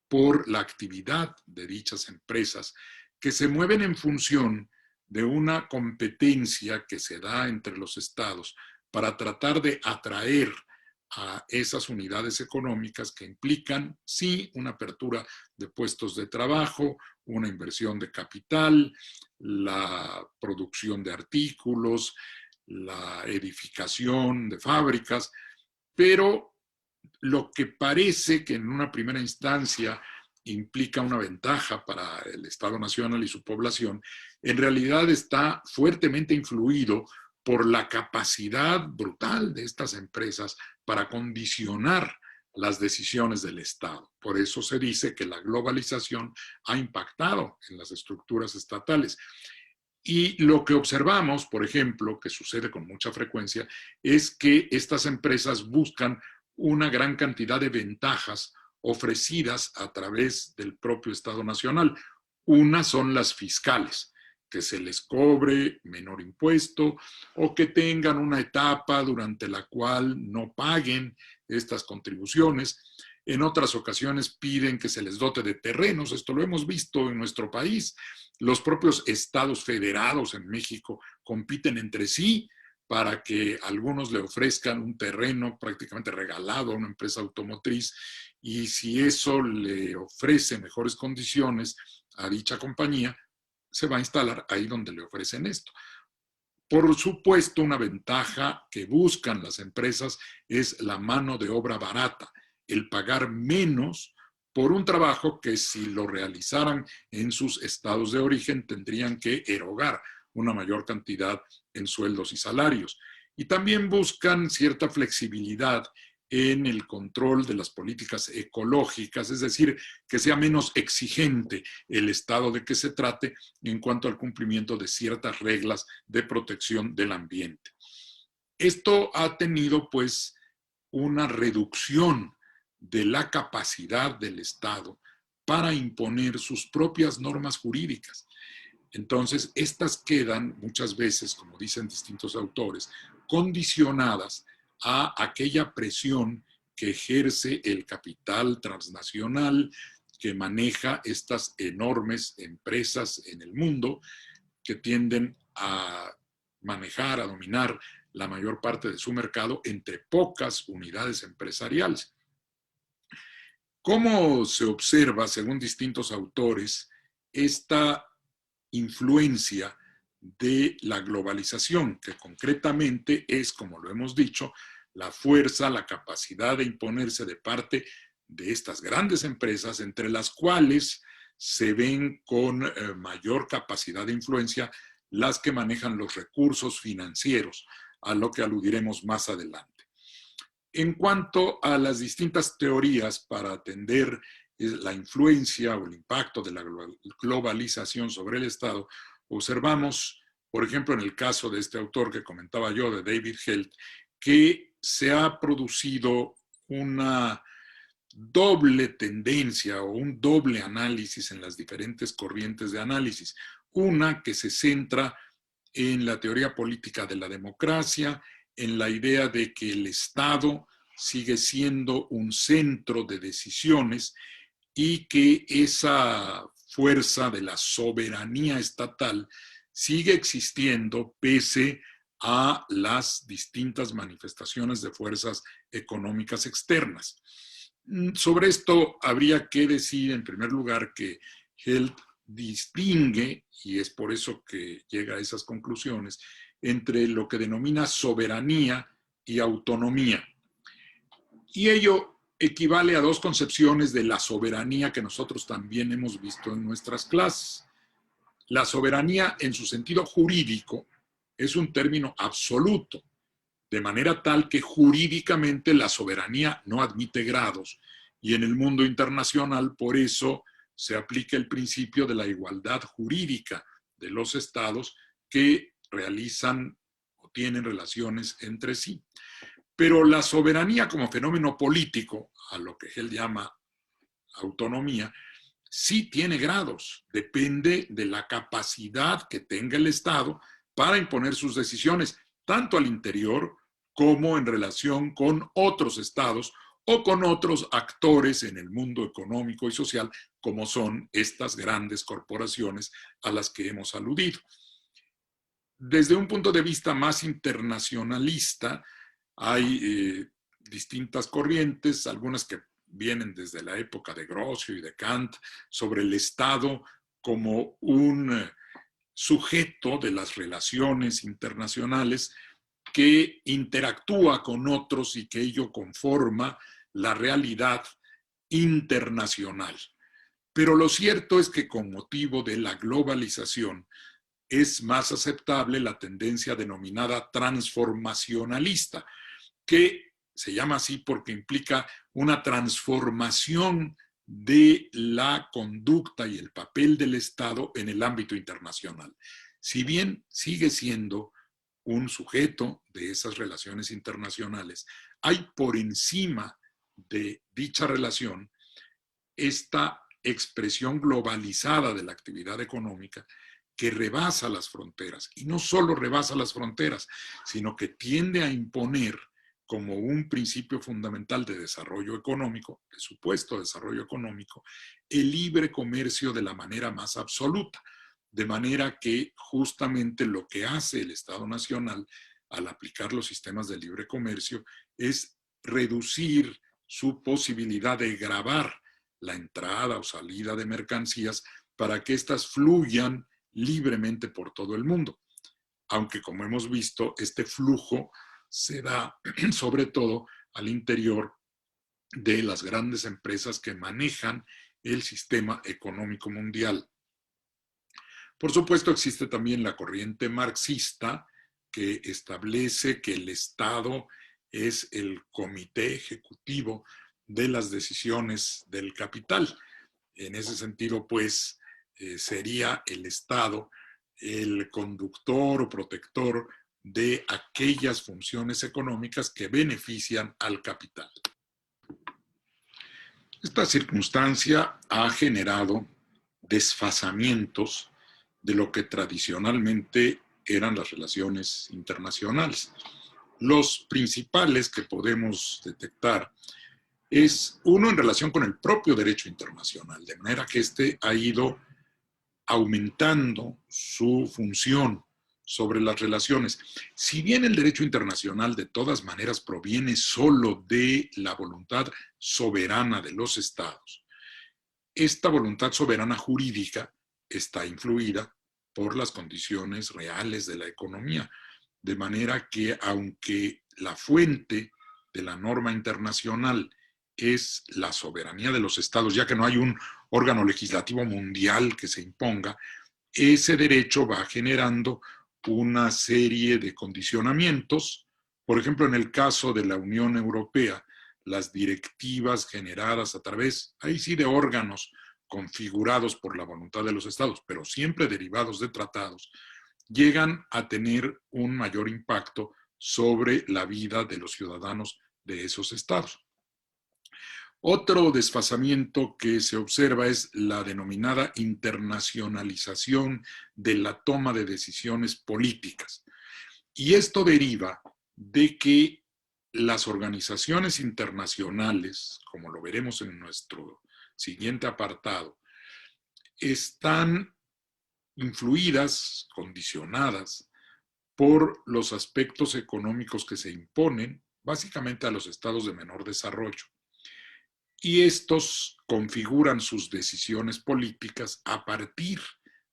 por la actividad de dichas empresas que se mueven en función de una competencia que se da entre los estados para tratar de atraer a esas unidades económicas que implican, sí, una apertura de puestos de trabajo, una inversión de capital, la producción de artículos, la edificación de fábricas, pero lo que parece que en una primera instancia implica una ventaja para el Estado Nacional y su población, en realidad está fuertemente influido por la capacidad brutal de estas empresas para condicionar las decisiones del Estado. Por eso se dice que la globalización ha impactado en las estructuras estatales. Y lo que observamos, por ejemplo, que sucede con mucha frecuencia, es que estas empresas buscan una gran cantidad de ventajas ofrecidas a través del propio Estado Nacional. Una son las fiscales, que se les cobre menor impuesto o que tengan una etapa durante la cual no paguen estas contribuciones. En otras ocasiones piden que se les dote de terrenos. Esto lo hemos visto en nuestro país. Los propios estados federados en México compiten entre sí para que algunos le ofrezcan un terreno prácticamente regalado a una empresa automotriz, y si eso le ofrece mejores condiciones a dicha compañía, se va a instalar ahí donde le ofrecen esto. Por supuesto, una ventaja que buscan las empresas es la mano de obra barata, el pagar menos por un trabajo que si lo realizaran en sus estados de origen tendrían que erogar una mayor cantidad en sueldos y salarios. Y también buscan cierta flexibilidad en el control de las políticas ecológicas, es decir, que sea menos exigente el estado de que se trate en cuanto al cumplimiento de ciertas reglas de protección del ambiente. Esto ha tenido, pues, una reducción de la capacidad del Estado para imponer sus propias normas jurídicas. Entonces, estas quedan muchas veces, como dicen distintos autores, condicionadas a aquella presión que ejerce el capital transnacional que maneja estas enormes empresas en el mundo, que tienden a manejar, a dominar la mayor parte de su mercado entre pocas unidades empresariales. ¿Cómo se observa, según distintos autores, esta influencia de la globalización, que concretamente es, como lo hemos dicho, la fuerza, la capacidad de imponerse de parte de estas grandes empresas, entre las cuales se ven con mayor capacidad de influencia las que manejan los recursos financieros, a lo que aludiremos más adelante. En cuanto a las distintas teorías para atender la influencia o el impacto de la globalización sobre el Estado, observamos, por ejemplo, en el caso de este autor que comentaba yo, de David Held, que se ha producido una doble tendencia o un doble análisis en las diferentes corrientes de análisis. Una que se centra en la teoría política de la democracia, en la idea de que el Estado sigue siendo un centro de decisiones y que esa fuerza de la soberanía estatal sigue existiendo pese a las distintas manifestaciones de fuerzas económicas externas. Sobre esto habría que decir, en primer lugar, que Held distingue, y es por eso que llega a esas conclusiones, entre lo que denomina soberanía y autonomía. Y ello equivale a dos concepciones de la soberanía que nosotros también hemos visto en nuestras clases. La soberanía, en su sentido jurídico, es un término absoluto, de manera tal que jurídicamente la soberanía no admite grados, y en el mundo internacional por eso se aplica el principio de la igualdad jurídica de los estados que realizan o tienen relaciones entre sí. Pero la soberanía como fenómeno político, a lo que él llama autonomía, sí tiene grados, depende de la capacidad que tenga el Estado para imponer sus decisiones, tanto al interior como en relación con otros estados o con otros actores en el mundo económico y social, como son estas grandes corporaciones a las que hemos aludido. Desde un punto de vista más internacionalista, hay distintas corrientes, algunas que vienen desde la época de Grocio y de Kant, sobre el Estado como un sujeto de las relaciones internacionales que interactúa con otros y que ello conforma la realidad internacional. Pero lo cierto es que con motivo de la globalización es más aceptable la tendencia denominada transformacionalista, que se llama así porque implica una transformación de la conducta y el papel del Estado en el ámbito internacional. si bien sigue siendo un sujeto de esas relaciones internacionales, hay por encima de dicha relación esta expresión globalizada de la actividad económica que rebasa las fronteras. Y no solo rebasa las fronteras, sino que tiende a imponer como un principio fundamental de desarrollo económico, de supuesto desarrollo económico, el libre comercio de la manera más absoluta. De manera que justamente lo que hace el Estado Nacional al aplicar los sistemas de libre comercio es reducir su posibilidad de gravar la entrada o salida de mercancías para que éstas fluyan libremente por todo el mundo. Aunque, como hemos visto, este flujo se da sobre todo al interior de las grandes empresas que manejan el sistema económico mundial. Por supuesto, existe también la corriente marxista que establece que el Estado es el comité ejecutivo de las decisiones del capital. En ese sentido, pues, sería el Estado el conductor o protector de aquellas funciones económicas que benefician al capital. Esta circunstancia ha generado desfasamientos de lo que tradicionalmente eran las relaciones internacionales. Los principales que podemos detectar es uno en relación con el propio derecho internacional, de manera que este ha ido aumentando su función sobre las relaciones. Si bien el derecho internacional de todas maneras proviene solo de la voluntad soberana de los estados, esta voluntad soberana jurídica está influida por las condiciones reales de la economía, de manera que aunque la fuente de la norma internacional es la soberanía de los estados, ya que no hay un órgano legislativo mundial que se imponga, ese derecho va generando una serie de condicionamientos. Por ejemplo, en el caso de la Unión Europea, las directivas generadas a través, ahí sí, de órganos configurados por la voluntad de los estados, pero siempre derivados de tratados, llegan a tener un mayor impacto sobre la vida de los ciudadanos de esos estados. Otro desfasamiento que se observa es la denominada internacionalización de la toma de decisiones políticas. Y esto deriva de que las organizaciones internacionales, como lo veremos en nuestro siguiente apartado, están influidas, condicionadas por los aspectos económicos que se imponen básicamente a los estados de menor desarrollo. Y estos configuran sus decisiones políticas a partir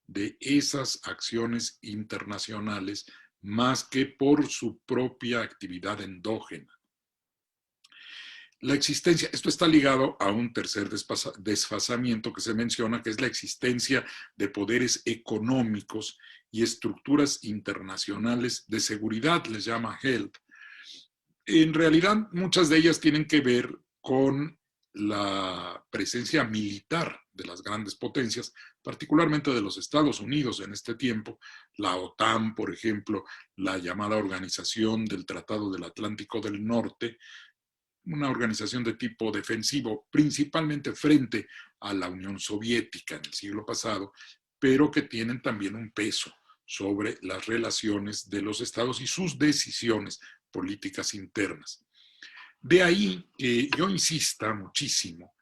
de esas acciones internacionales más que por su propia actividad endógena. La existencia, esto está ligado a un tercer desfasamiento que se menciona, que es la existencia de poderes económicos y estructuras internacionales de seguridad, les llama HELP. En realidad, muchas de ellas tienen que ver con la presencia militar de las grandes potencias, particularmente de los Estados Unidos en este tiempo, la OTAN, por ejemplo, la llamada Organización del Tratado del Atlántico del Norte, una organización de tipo defensivo, principalmente frente a la Unión Soviética en el siglo pasado, pero que tienen también un peso sobre las relaciones de los estados y sus decisiones políticas internas. De ahí que yo insista muchísimo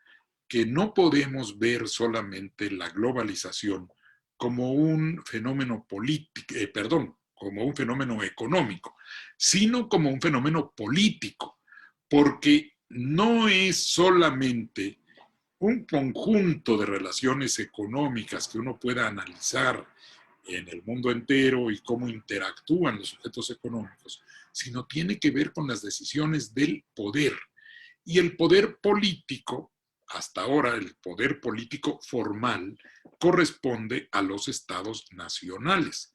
que no podemos ver solamente la globalización como un fenómeno político, como un fenómeno económico, sino como un fenómeno político, porque no es solamente un conjunto de relaciones económicas que uno pueda analizar en el mundo entero y cómo interactúan los sujetos económicos, sino tiene que ver con las decisiones del poder. Y el poder político, hasta ahora el poder político formal, corresponde a los estados nacionales.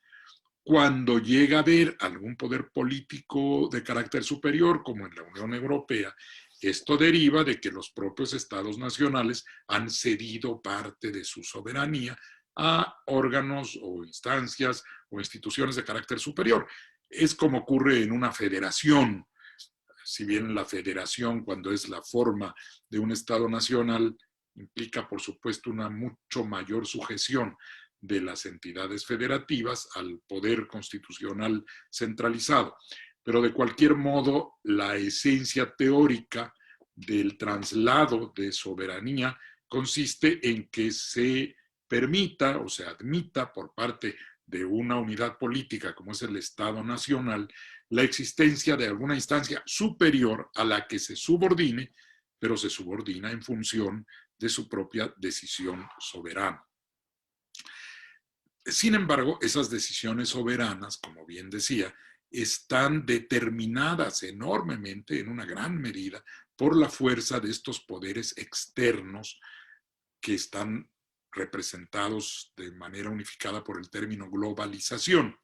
Cuando llega a haber algún poder político de carácter superior, como en la Unión Europea, esto deriva de que los propios estados nacionales han cedido parte de su soberanía a órganos o instancias o instituciones de carácter superior. Es como ocurre en una federación. Si bien la federación, cuando es la forma de un Estado nacional, implica, por supuesto, una mucho mayor sujeción de las entidades federativas al poder constitucional centralizado. Pero de cualquier modo, la esencia teórica del traslado de soberanía consiste en que se permita o se admita por parte de una unidad política como es el Estado Nacional la existencia de alguna instancia superior a la que se subordine, pero se subordina en función de su propia decisión soberana. Sin embargo, esas decisiones soberanas, como bien decía, están determinadas enormemente, en una gran medida, por la fuerza de estos poderes externos que están representados de manera unificada por el término globalización.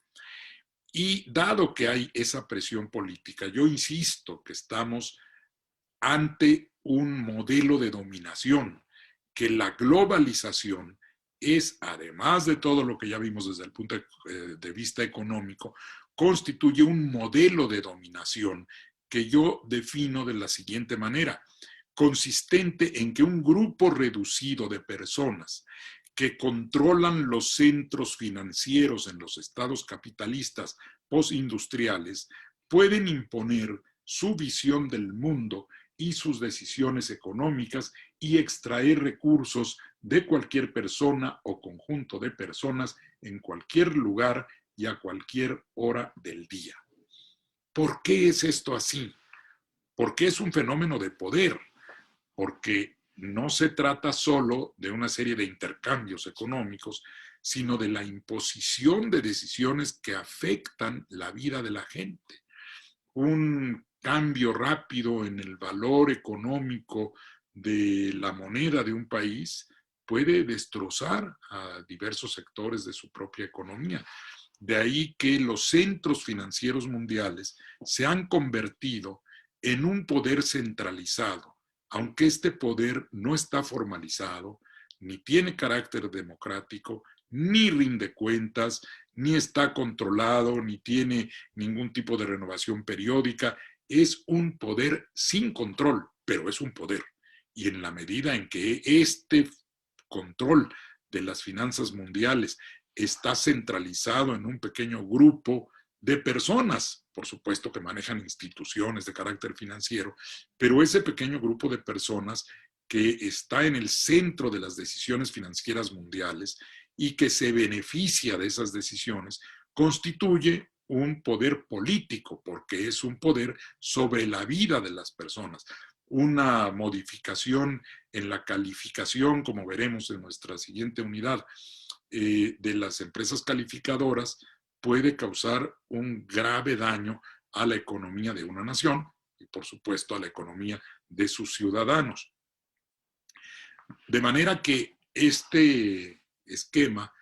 Y dado que hay esa presión política, yo insisto que estamos ante un modelo de dominación, que la globalización es, además de todo lo que ya vimos desde el punto de vista económico, constituye un modelo de dominación que yo defino de la siguiente manera, consistente en que un grupo reducido de personas que controlan los centros financieros en los estados capitalistas postindustriales pueden imponer su visión del mundo y sus decisiones económicas y extraer recursos de cualquier persona o conjunto de personas en cualquier lugar y a cualquier hora del día. ¿Por qué es esto así? Porque es un fenómeno de poder, porque no se trata solo de una serie de intercambios económicos, sino de la imposición de decisiones que afectan la vida de la gente. Un cambio rápido en el valor económico de la moneda de un país puede destrozar a diversos sectores de su propia economía. De ahí que los centros financieros mundiales se han convertido en un poder centralizado, aunque este poder no está formalizado, ni tiene carácter democrático, ni rinde cuentas, ni está controlado, ni tiene ningún tipo de renovación periódica. Es un poder sin control, pero es un poder. Y en la medida en que este control de las finanzas mundiales está centralizado en un pequeño grupo de personas, por supuesto que manejan instituciones de carácter financiero, pero ese pequeño grupo de personas que está en el centro de las decisiones financieras mundiales y que se beneficia de esas decisiones, constituye un poder político, porque es un poder sobre la vida de las personas. Una modificación en la calificación, como veremos en nuestra siguiente unidad, de las empresas calificadoras puede causar un grave daño a la economía de una nación y, por supuesto, a la economía de sus ciudadanos. De manera que este esquema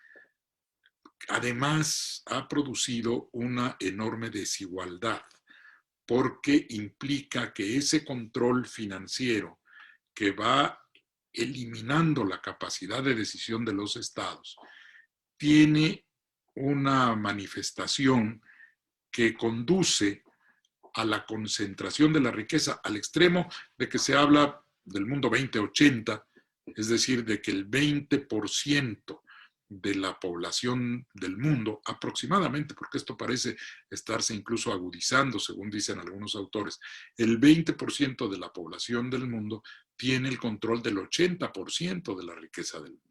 además ha producido una enorme desigualdad porque implica que ese control financiero que va eliminando la capacidad de decisión de los estados tiene una manifestación que conduce a la concentración de la riqueza al extremo de que se habla del mundo 2080, es decir, de que el 20% de la población del mundo, aproximadamente, porque esto parece estarse incluso agudizando, según dicen algunos autores, el 20% de la población del mundo tiene el control del 80% de la riqueza del mundo.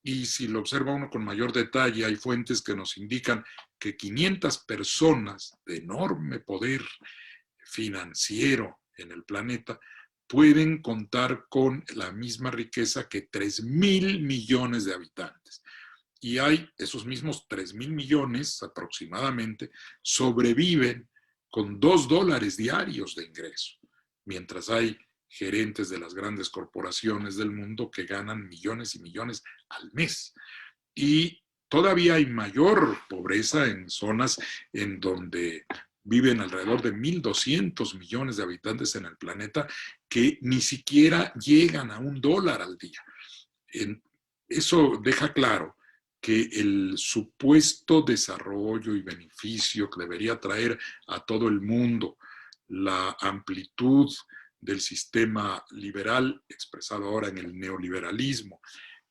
Y si lo observa uno con mayor detalle, hay fuentes que nos indican que 500 personas de enorme poder financiero en el planeta pueden contar con la misma riqueza que 3.000 millones de habitantes. Y hay esos mismos 3.000 millones aproximadamente sobreviven con $2 diarios de ingreso, mientras hay gerentes de las grandes corporaciones del mundo que ganan millones y millones al mes. Y todavía hay mayor pobreza en zonas en donde viven alrededor de 1.200 millones de habitantes en el planeta que ni siquiera llegan a $1 al día. Eso deja claro que el supuesto desarrollo y beneficio que debería traer a todo el mundo la amplitud del sistema liberal, expresado ahora en el neoliberalismo,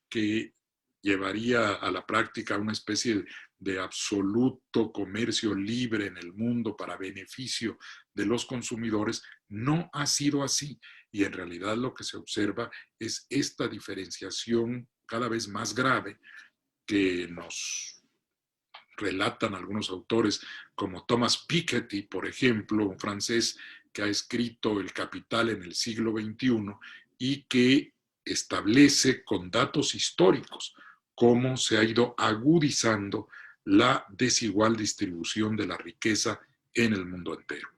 que llevaría a la práctica una especie de absoluto comercio libre en el mundo para beneficio de los consumidores, no ha sido así. Y en realidad lo que se observa es esta diferenciación cada vez más grave que nos relatan algunos autores como Thomas Piketty, por ejemplo, un francés que ha escrito El Capital en el siglo XXI y que establece con datos históricos cómo se ha ido agudizando la desigual distribución de la riqueza en el mundo entero.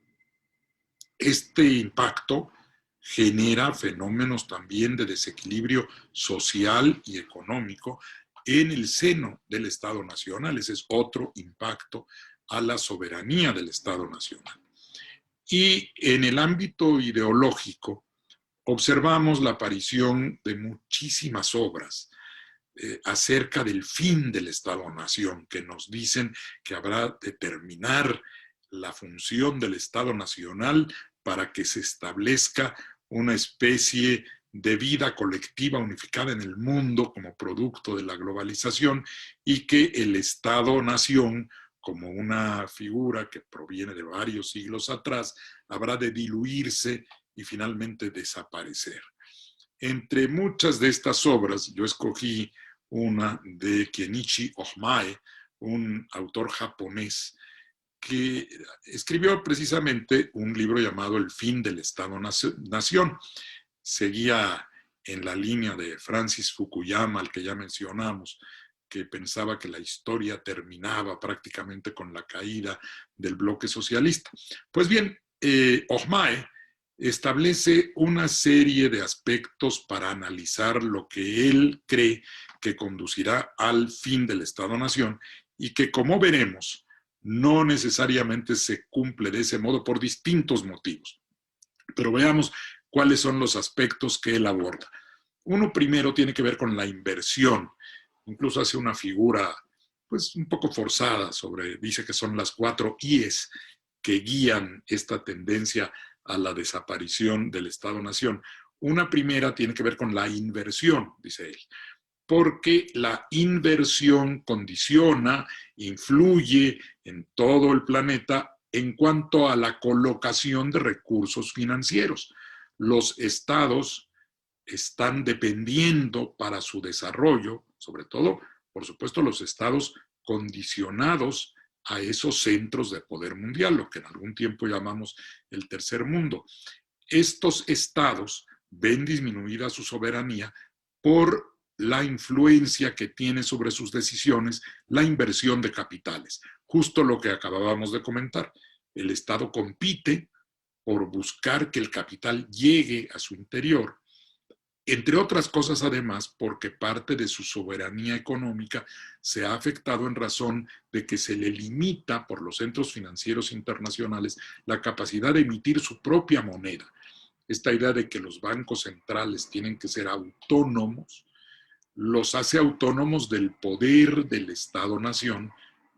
Este impacto genera fenómenos también de desequilibrio social y económico en el seno del Estado Nacional. Ese es otro impacto a la soberanía del Estado Nacional. Y en el ámbito ideológico, observamos la aparición de muchísimas obras acerca del fin del Estado-Nación, que nos dicen que habrá de terminar la función del Estado Nacional para que se establezca una especie de vida colectiva unificada en el mundo como producto de la globalización y que el Estado-Nación, como una figura que proviene de varios siglos atrás, habrá de diluirse y finalmente desaparecer. Entre muchas de estas obras, yo escogí una de Kenichi Ohmae, un autor japonés que escribió precisamente un libro llamado El fin del Estado-Nación. Seguía en la línea de Francis Fukuyama, al que ya mencionamos, que pensaba que la historia terminaba prácticamente con la caída del bloque socialista. Pues bien, Ohmae establece una serie de aspectos para analizar lo que él cree que conducirá al fin del Estado-Nación y que, como veremos, no necesariamente se cumple de ese modo por distintos motivos. Pero veamos cuáles son los aspectos que él aborda. Uno primero tiene que ver con la inversión. Incluso hace una figura pues un poco forzada sobre, dice que son las 4 I's que guían esta tendencia a la desaparición del Estado-Nación. Una primera tiene que ver con la inversión, dice él, porque la inversión condiciona, influye en todo el planeta en cuanto a la colocación de recursos financieros. Los estados están dependiendo para su desarrollo, sobre todo, por supuesto, los estados condicionados a esos centros de poder mundial, lo que en algún tiempo llamamos el tercer mundo. Estos estados ven disminuida su soberanía por la influencia que tiene sobre sus decisiones la inversión de capitales. Justo lo que acabábamos de comentar. El Estado compite por buscar que el capital llegue a su interior, entre otras cosas además porque parte de su soberanía económica se ha afectado en razón de que se le limita por los centros financieros internacionales la capacidad de emitir su propia moneda. Esta idea de que los bancos centrales tienen que ser autónomos los hace autónomos del poder del Estado-Nación,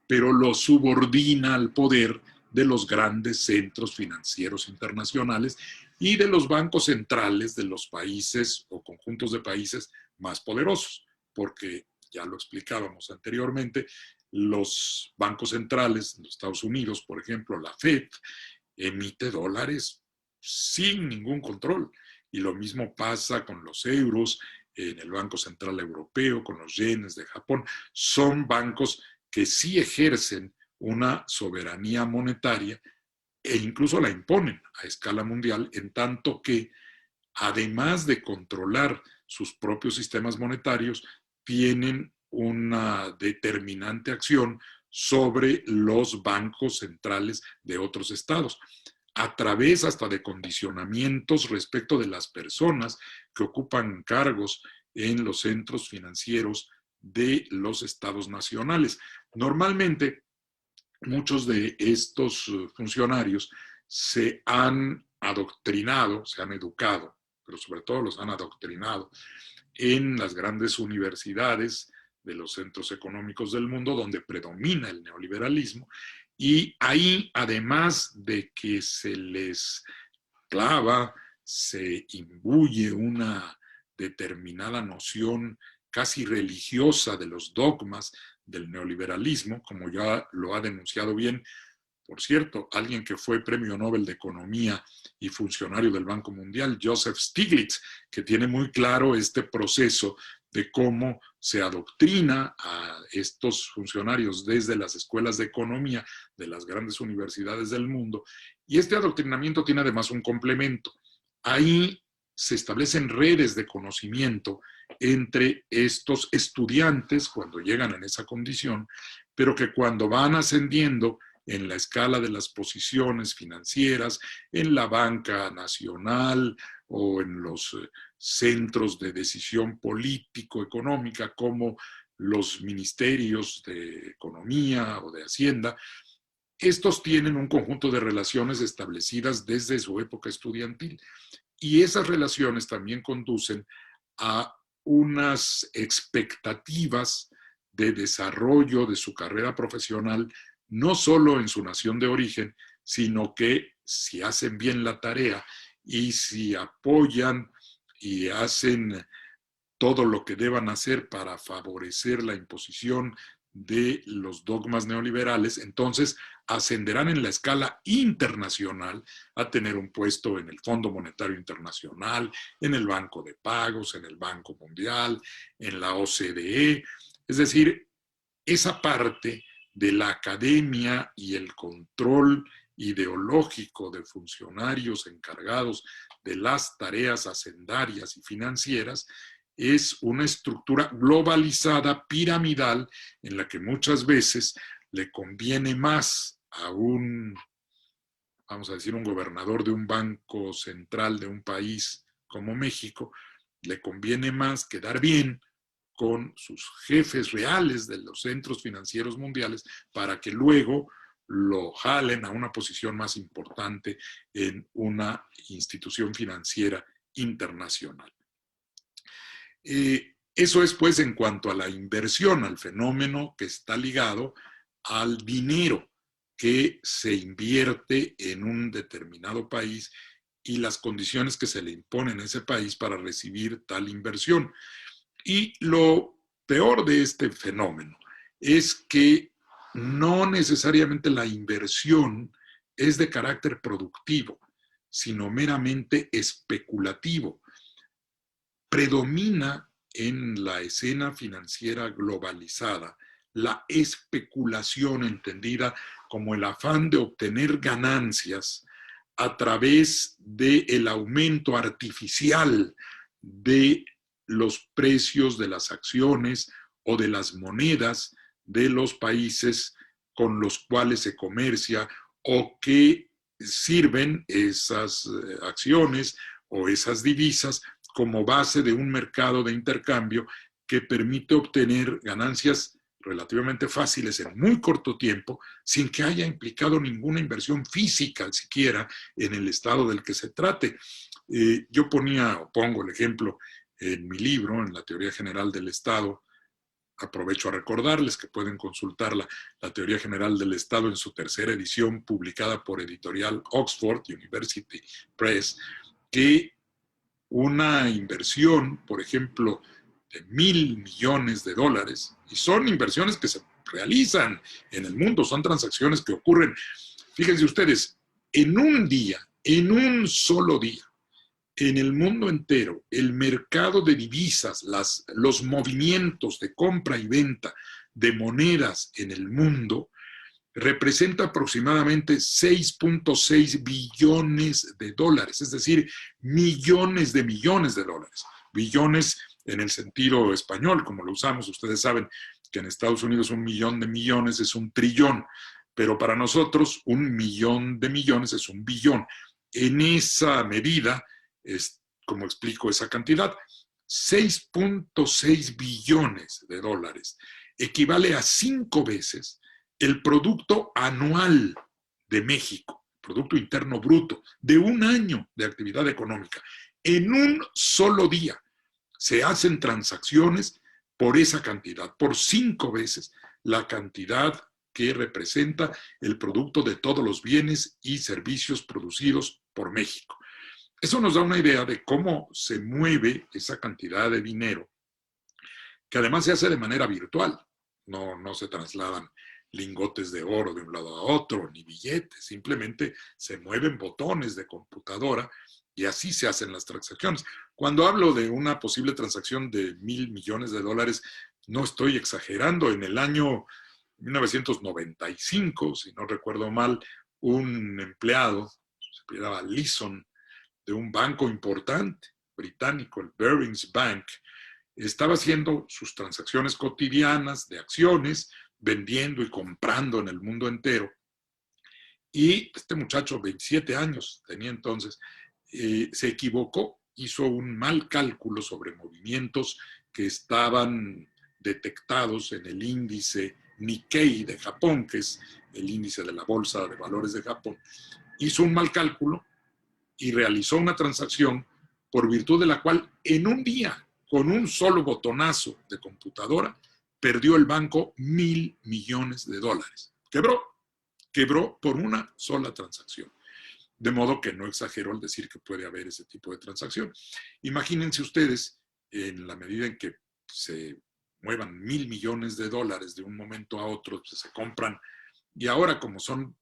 pero los subordina al poder de los grandes centros financieros internacionales y de los bancos centrales de los países o conjuntos de países más poderosos, porque ya lo explicábamos anteriormente, los bancos centrales de los Estados Unidos, por ejemplo, la Fed, emite dólares sin ningún control. Y lo mismo pasa con los euros en el Banco Central Europeo, con los yenes de Japón. Son bancos que sí ejercen una soberanía monetaria e incluso la imponen a escala mundial, en tanto que, además de controlar sus propios sistemas monetarios, tienen una determinante acción sobre los bancos centrales de otros estados, a través hasta de condicionamientos respecto de las personas que ocupan cargos en los centros financieros de los estados nacionales. Normalmente, muchos de estos funcionarios se han adoctrinado, se han educado, pero sobre todo los han adoctrinado en las grandes universidades de los centros económicos del mundo, donde predomina el neoliberalismo, y ahí, además de que se les clava, se imbuye una determinada noción casi religiosa de los dogmas del neoliberalismo, como ya lo ha denunciado bien, por cierto, alguien que fue Premio Nobel de Economía y funcionario del Banco Mundial, Joseph Stiglitz, que tiene muy claro este proceso de cómo se adoctrina a estos funcionarios desde las escuelas de economía de las grandes universidades del mundo. Y este adoctrinamiento tiene además un complemento. Ahí se establecen redes de conocimiento entre estos estudiantes cuando llegan en esa condición, pero que cuando van ascendiendo en la escala de las posiciones financieras, en la banca nacional o en los centros de decisión político-económica como los ministerios de Economía o de Hacienda, estos tienen un conjunto de relaciones establecidas desde su época estudiantil y esas relaciones también conducen a unas expectativas de desarrollo de su carrera profesional, no solo en su nación de origen, sino que si hacen bien la tarea y si apoyan y hacen todo lo que deban hacer para favorecer la imposición de los dogmas neoliberales, entonces ascenderán en la escala internacional a tener un puesto en el Fondo Monetario Internacional, en el Banco de Pagos, en el Banco Mundial, en la OCDE. Es decir, esa parte de la academia y el control ideológico de funcionarios encargados de las tareas hacendarias y financieras es una estructura globalizada, piramidal, en la que muchas veces le conviene más a un, vamos a decir, un gobernador de un banco central de un país como México, le conviene más quedar bien con sus jefes reales de los centros financieros mundiales para que luego lo jalen a una posición más importante en una institución financiera internacional. Eso es pues en cuanto a la inversión, al fenómeno que está ligado al dinero que se invierte en un determinado país y las condiciones que se le imponen a ese país para recibir tal inversión. Y lo peor de este fenómeno es que no necesariamente la inversión es de carácter productivo, sino meramente especulativo. Predomina en la escena financiera globalizada la especulación, entendida como el afán de obtener ganancias a través del aumento artificial de los precios de las acciones o de las monedas de los países con los cuales se comercia o que sirven esas acciones o esas divisas como base de un mercado de intercambio que permite obtener ganancias relativamente fáciles en muy corto tiempo, sin que haya implicado ninguna inversión física siquiera en el estado del que se trate. Yo pongo el ejemplo en mi libro, en la Teoría General del Estado. Aprovecho a recordarles que pueden consultar la Teoría General del Estado en su tercera edición, publicada por editorial Oxford University Press, que una inversión, por ejemplo, de $1,000 millones, y son inversiones que se realizan en el mundo, son transacciones que ocurren, fíjense ustedes, en un día, en un solo día, en el mundo entero, el mercado de divisas, los movimientos de compra y venta de monedas en el mundo, representa aproximadamente 6.6 billones de dólares, es decir, millones de dólares. Billones en el sentido español, como lo usamos, ustedes saben que en Estados Unidos 1 millón de millones es 1 trillón, pero para nosotros 1 millón de millones es 1 billón. En esa medida, como explico esa cantidad, 6.6 billones de dólares equivale a 5 veces el producto anual de México, Producto Interno Bruto, de un año de actividad económica. En un solo día se hacen transacciones por esa cantidad, por 5 veces la cantidad que representa el producto de todos los bienes y servicios producidos por México. Eso nos da una idea de cómo se mueve esa cantidad de dinero, que además se hace de manera virtual. No se trasladan lingotes de oro de un lado a otro, ni billetes, simplemente se mueven botones de computadora y así se hacen las transacciones. Cuando hablo de una posible transacción de $1,000 millones, no estoy exagerando. En el año 1995, si no recuerdo mal, un empleado, se llamaba Leeson, de un banco importante británico, el Barings Bank, estaba haciendo sus transacciones cotidianas de acciones, vendiendo y comprando en el mundo entero. Y este muchacho, 27 años tenía entonces, se equivocó, hizo un mal cálculo sobre movimientos que estaban detectados en el índice Nikkei de Japón, que es el índice de la Bolsa de Valores de Japón. Hizo un mal cálculo y realizó una transacción por virtud de la cual en un día, con un solo botonazo de computadora, perdió el banco $1,000 millones. Quebró por una sola transacción. De modo que no exagero al decir que puede haber ese tipo de transacción. Imagínense ustedes, en la medida en que se muevan $1,000 millones de un momento a otro, pues se compran, y ahora como son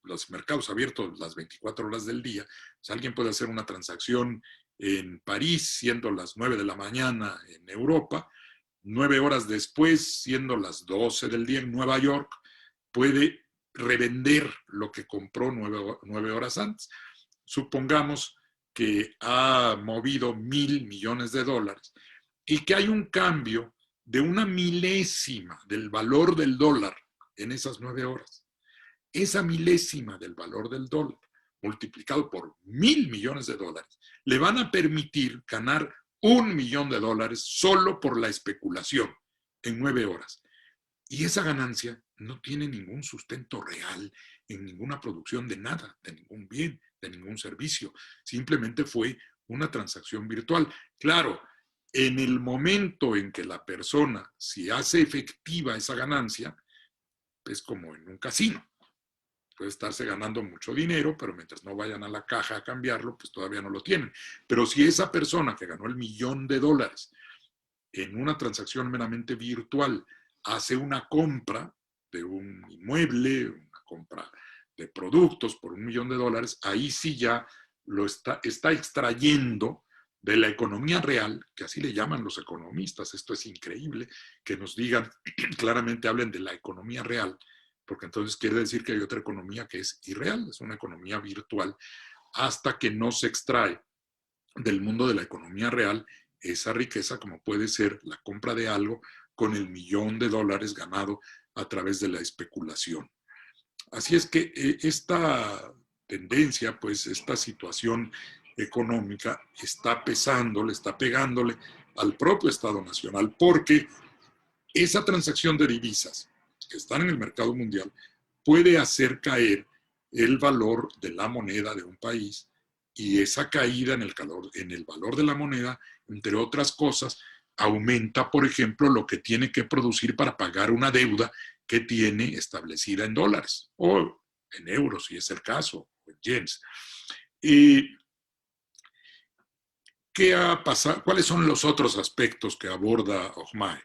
los mercados abiertos las 24 horas del día, pues alguien puede hacer una transacción en París siendo las 9 de la mañana en Europa, 9 horas después, siendo las 12 del día en Nueva York, puede revender lo que compró 9 horas antes. Supongamos que ha movido $1,000 millones y que hay un cambio de una milésima del valor del dólar en esas 9 horas. Esa milésima del valor del dólar multiplicado por $1,000 millones le van a permitir ganar $1 millón solo por la especulación en 9 horas. Y esa ganancia no tiene ningún sustento real en ninguna producción de nada, de ningún bien, de ningún servicio. Simplemente fue una transacción virtual. Claro, en el momento en que la persona, si hace efectiva esa ganancia, es como en un casino. Puede estarse ganando mucho dinero, pero mientras no vayan a la caja a cambiarlo, pues todavía no lo tienen. Pero si esa persona que ganó $1 millón en una transacción meramente virtual hace una compra de un inmueble, una compra de productos por $1 millón, ahí sí ya lo está extrayendo de la economía real, que así le llaman los economistas. Esto es increíble, que nos digan, claramente hablen de la economía real, porque entonces quiere decir que hay otra economía que es irreal, es una economía virtual, hasta que no se extrae del mundo de la economía real esa riqueza, como puede ser la compra de algo con el $1 millón ganado a través de la especulación. Así es que esta tendencia, pues esta situación económica está pesando, le está pegándole al propio Estado Nacional, porque esa transacción de divisas que están en el mercado mundial puede hacer caer el valor de la moneda de un país, y esa caída en el valor de la moneda, entre otras cosas, aumenta, por ejemplo, lo que tiene que producir para pagar una deuda que tiene establecida en dólares o en euros, si es el caso, o en yens. ¿Qué ha pasado? ¿Cuáles son los otros aspectos que aborda Ogmae?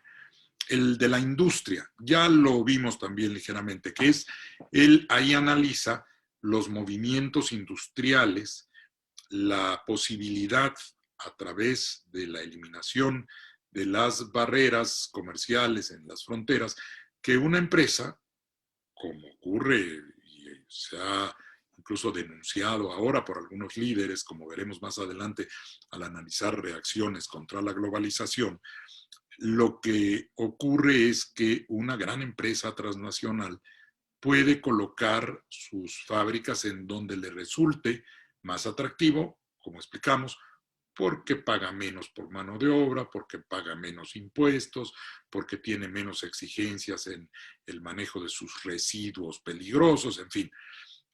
El de la industria, ya lo vimos también ligeramente, que es, él ahí analiza los movimientos industriales, la posibilidad a través de la eliminación de las barreras comerciales en las fronteras, que una empresa, como ocurre y se ha incluso denunciado ahora por algunos líderes, como veremos más adelante al analizar reacciones contra la globalización, lo que ocurre es que una gran empresa transnacional puede colocar sus fábricas en donde le resulte más atractivo, como explicamos, porque paga menos por mano de obra, porque paga menos impuestos, porque tiene menos exigencias en el manejo de sus residuos peligrosos, en fin.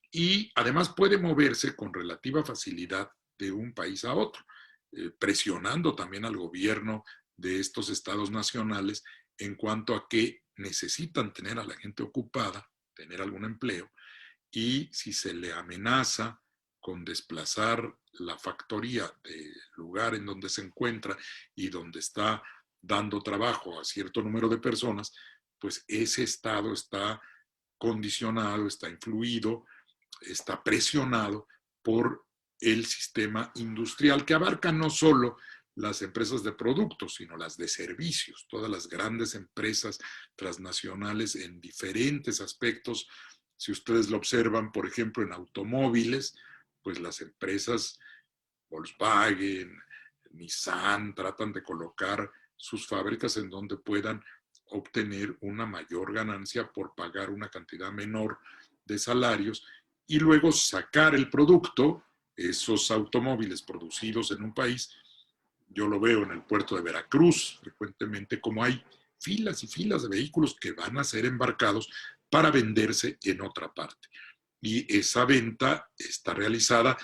Y además puede moverse con relativa facilidad de un país a otro, presionando también al gobierno de estos estados nacionales en cuanto a que necesitan tener a la gente ocupada, tener algún empleo, y si se le amenaza con desplazar la factoría del lugar en donde se encuentra y donde está dando trabajo a cierto número de personas, pues ese estado está condicionado, está influido, está presionado por el sistema industrial que abarca no solo las empresas de productos, sino las de servicios, todas las grandes empresas transnacionales en diferentes aspectos. Si ustedes lo observan, por ejemplo, en automóviles, pues las empresas Volkswagen, Nissan, tratan de colocar sus fábricas en donde puedan obtener una mayor ganancia por pagar una cantidad menor de salarios y luego sacar el producto, esos automóviles producidos en un país. Yo lo veo en el puerto de Veracruz frecuentemente, como hay filas y filas de vehículos que van a ser embarcados para venderse en otra parte. Y esa venta está realizada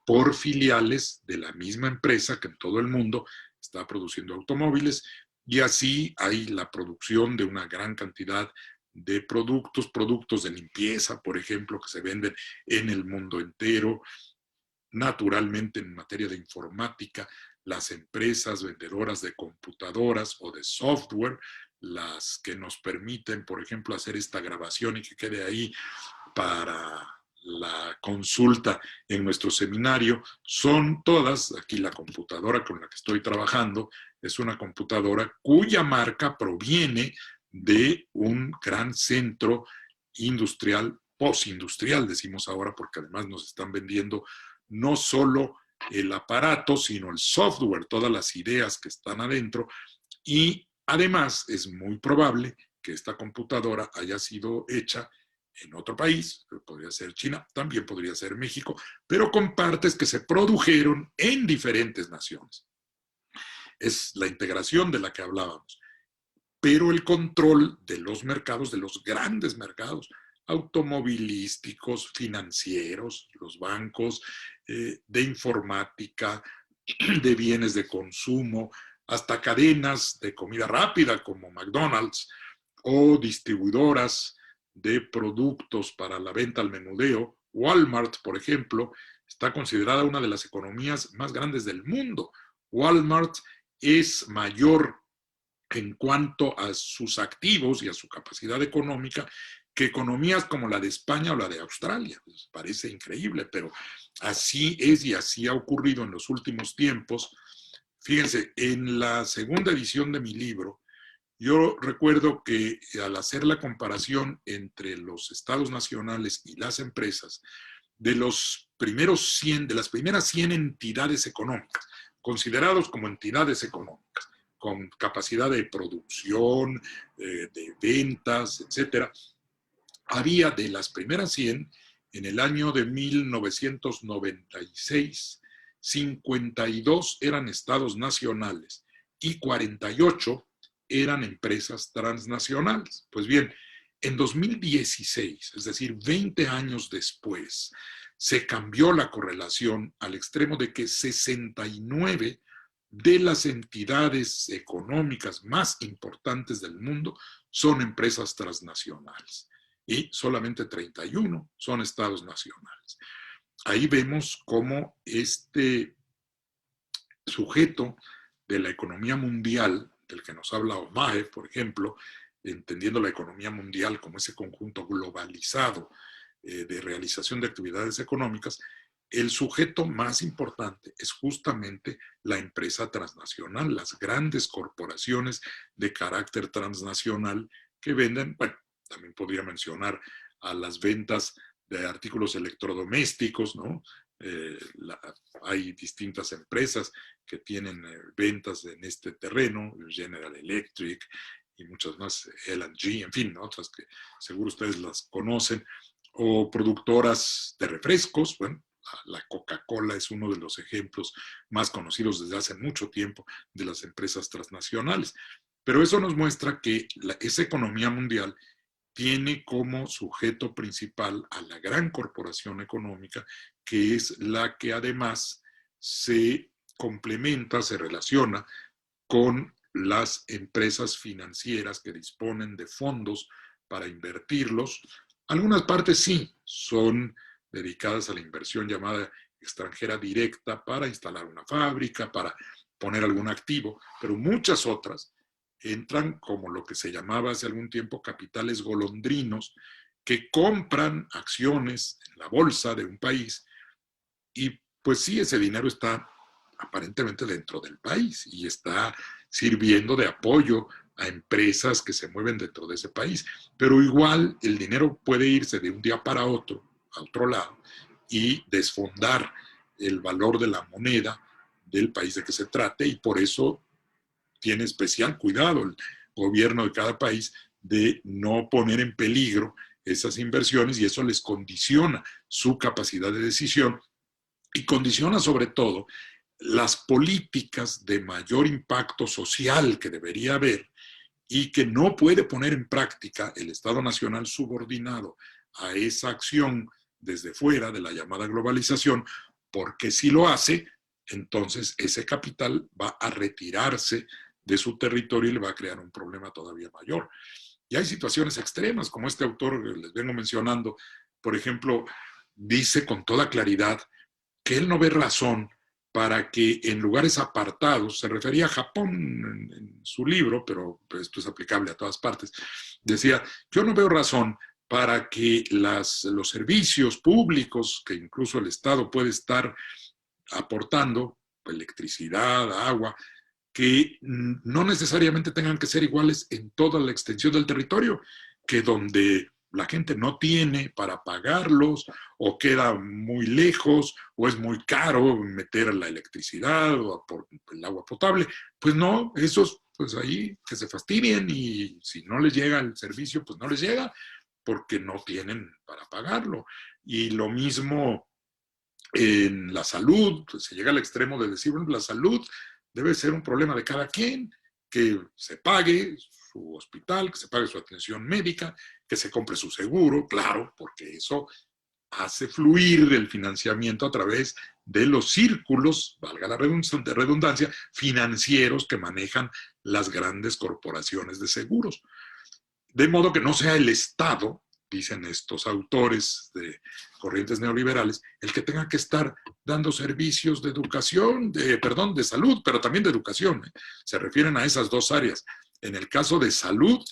por filiales de la misma empresa que en todo el mundo está produciendo automóviles, y así hay la producción de una gran cantidad de productos de limpieza, por ejemplo, que se venden en el mundo entero. Naturalmente, en materia de informática, las empresas vendedoras de computadoras o de software, las que nos permiten, por ejemplo, hacer esta grabación y que quede ahí para la consulta en nuestro seminario, son todas. Aquí la computadora con la que estoy trabajando es una computadora cuya marca proviene de un gran centro industrial, postindustrial, decimos ahora, porque además nos están vendiendo no solo el aparato, sino el software, todas las ideas que están adentro, y además es muy probable que esta computadora haya sido hecha en otro país, podría ser China, también podría ser México, pero con partes que se produjeron en diferentes naciones. Es la integración de la que hablábamos, pero el control de los mercados, de los grandes mercados, automovilísticos, financieros, los bancos, de informática, de bienes de consumo, hasta cadenas de comida rápida como McDonald's o distribuidoras de productos para la venta al menudeo. Walmart, por ejemplo, está considerada una de las economías más grandes del mundo. Walmart es mayor en cuanto a sus activos y a su capacidad económica que economías como la de España o la de Australia. Pues parece increíble, pero así es y así ha ocurrido en los últimos tiempos. Fíjense, en la segunda edición de mi libro, yo recuerdo que al hacer la comparación entre los estados nacionales y las empresas, de los primeros 100, de las primeras 100 entidades económicas, considerados como entidades económicas, con capacidad de producción, de ventas, etcétera, había de las primeras 100, en el año de 1996, 52 eran estados nacionales y 48 eran empresas transnacionales. Pues bien, en 2016, es decir, 20 años después, se cambió la correlación al extremo de que 69 de las entidades económicas más importantes del mundo son empresas transnacionales y solamente 31 son estados nacionales. Ahí vemos cómo este sujeto de la economía mundial, del que nos habla Omae, por ejemplo, entendiendo la economía mundial como ese conjunto globalizado de realización de actividades económicas, el sujeto más importante es justamente la empresa transnacional, las grandes corporaciones de carácter transnacional que venden, bueno, también podría mencionar a las ventas de artículos electrodomésticos, ¿no? Hay distintas empresas que tienen ventas en este terreno, General Electric y muchas más, L&G, en fin, ¿no? Otras que seguro ustedes las conocen, o productoras de refrescos. Bueno, la Coca-Cola es uno de los ejemplos más conocidos desde hace mucho tiempo de las empresas transnacionales. Pero eso nos muestra que esa economía mundial tiene como sujeto principal a la gran corporación económica, que es la que además se complementa, se relaciona con las empresas financieras que disponen de fondos para invertirlos. Algunas partes sí son dedicadas a la inversión llamada extranjera directa para instalar una fábrica, para poner algún activo, pero muchas otras entran como lo que se llamaba hace algún tiempo capitales golondrinos, que compran acciones en la bolsa de un país y pues sí, ese dinero está aparentemente dentro del país y está sirviendo de apoyo a empresas que se mueven dentro de ese país. Pero igual el dinero puede irse de un día para otro, a otro lado, y desfondar el valor de la moneda del país de que se trate, y por eso tiene especial cuidado el gobierno de cada país de no poner en peligro esas inversiones, y eso les condiciona su capacidad de decisión y condiciona sobre todo las políticas de mayor impacto social que debería haber y que no puede poner en práctica el Estado Nacional subordinado a esa acción desde fuera de la llamada globalización, porque si lo hace, entonces ese capital va a retirarse de su territorio y le va a crear un problema todavía mayor. Y hay situaciones extremas, como este autor que les vengo mencionando, por ejemplo, dice con toda claridad que él no ve razón para que en lugares apartados, se refería a Japón en su libro, pero esto es aplicable a todas partes, decía, yo no veo razón para que los servicios públicos que incluso el Estado puede estar aportando, electricidad, agua, que no necesariamente tengan que ser iguales en toda la extensión del territorio, que donde la gente no tiene para pagarlos, o queda muy lejos, o es muy caro meter la electricidad o el agua potable, pues no, esos, pues ahí que se fastidien, y si no les llega el servicio, pues no les llega, porque no tienen para pagarlo. Y lo mismo en la salud, pues se llega al extremo de decir, bueno, la salud debe ser un problema de cada quien, que se pague su hospital, que se pague su atención médica, que se compre su seguro, claro, porque eso hace fluir el financiamiento a través de los círculos, valga la redundancia, financieros que manejan las grandes corporaciones de seguros. De modo que no sea el Estado, dicen estos autores de corrientes neoliberales, el que tenga que estar dando servicios de educación, de salud, pero también de educación. Se refieren a esas dos áreas. En el caso de salud,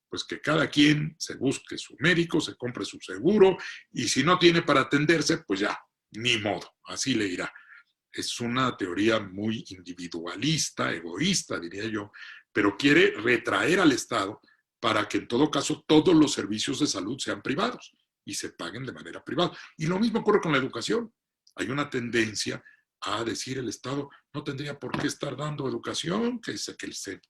pues que cada quien se busque su médico, se compre su seguro, y si no tiene para atenderse, pues ya, ni modo, así le irá. Es una teoría muy individualista, egoísta, diría yo, pero quiere retraer al Estado para que en todo caso todos los servicios de salud sean privados y se paguen de manera privada. Y lo mismo ocurre con la educación. Hay una tendencia a decir el Estado no tendría por qué estar dando educación, que se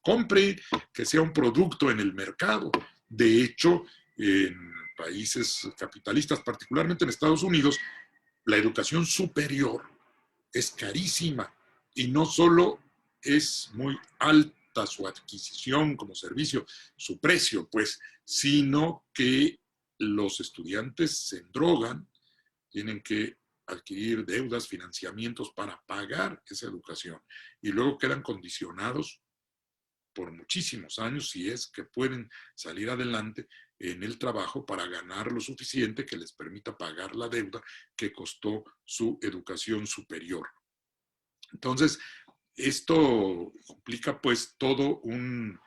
compre, que sea un producto en el mercado. De hecho, en países capitalistas, particularmente en Estados Unidos, la educación superior es carísima, y no solo es muy alta su adquisición como servicio, su precio, pues, sino que los estudiantes se endrogan, tienen que adquirir deudas, financiamientos para pagar esa educación, y luego quedan condicionados por muchísimos años, si es que pueden salir adelante en el trabajo, para ganar lo suficiente que les permita pagar la deuda que costó su educación superior. Entonces, esto implica pues todo un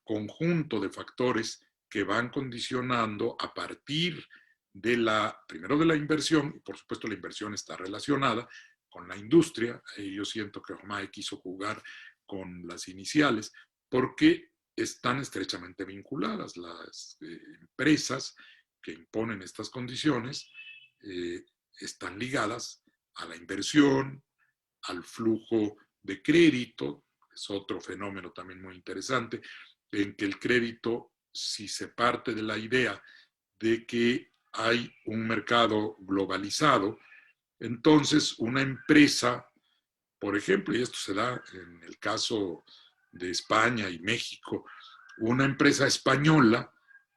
conjunto de factores que van condicionando a partir de primero de la inversión, y por supuesto la inversión está relacionada con la industria. Yo siento que Hormay quiso jugar con las iniciales porque están estrechamente vinculadas. Las empresas que imponen estas condiciones están ligadas a la inversión, al flujo de crédito. Es otro fenómeno también muy interesante, en que el crédito, si se parte de la idea de que hay un mercado globalizado, entonces una empresa, por ejemplo, y esto se da en el caso de España y México, una empresa española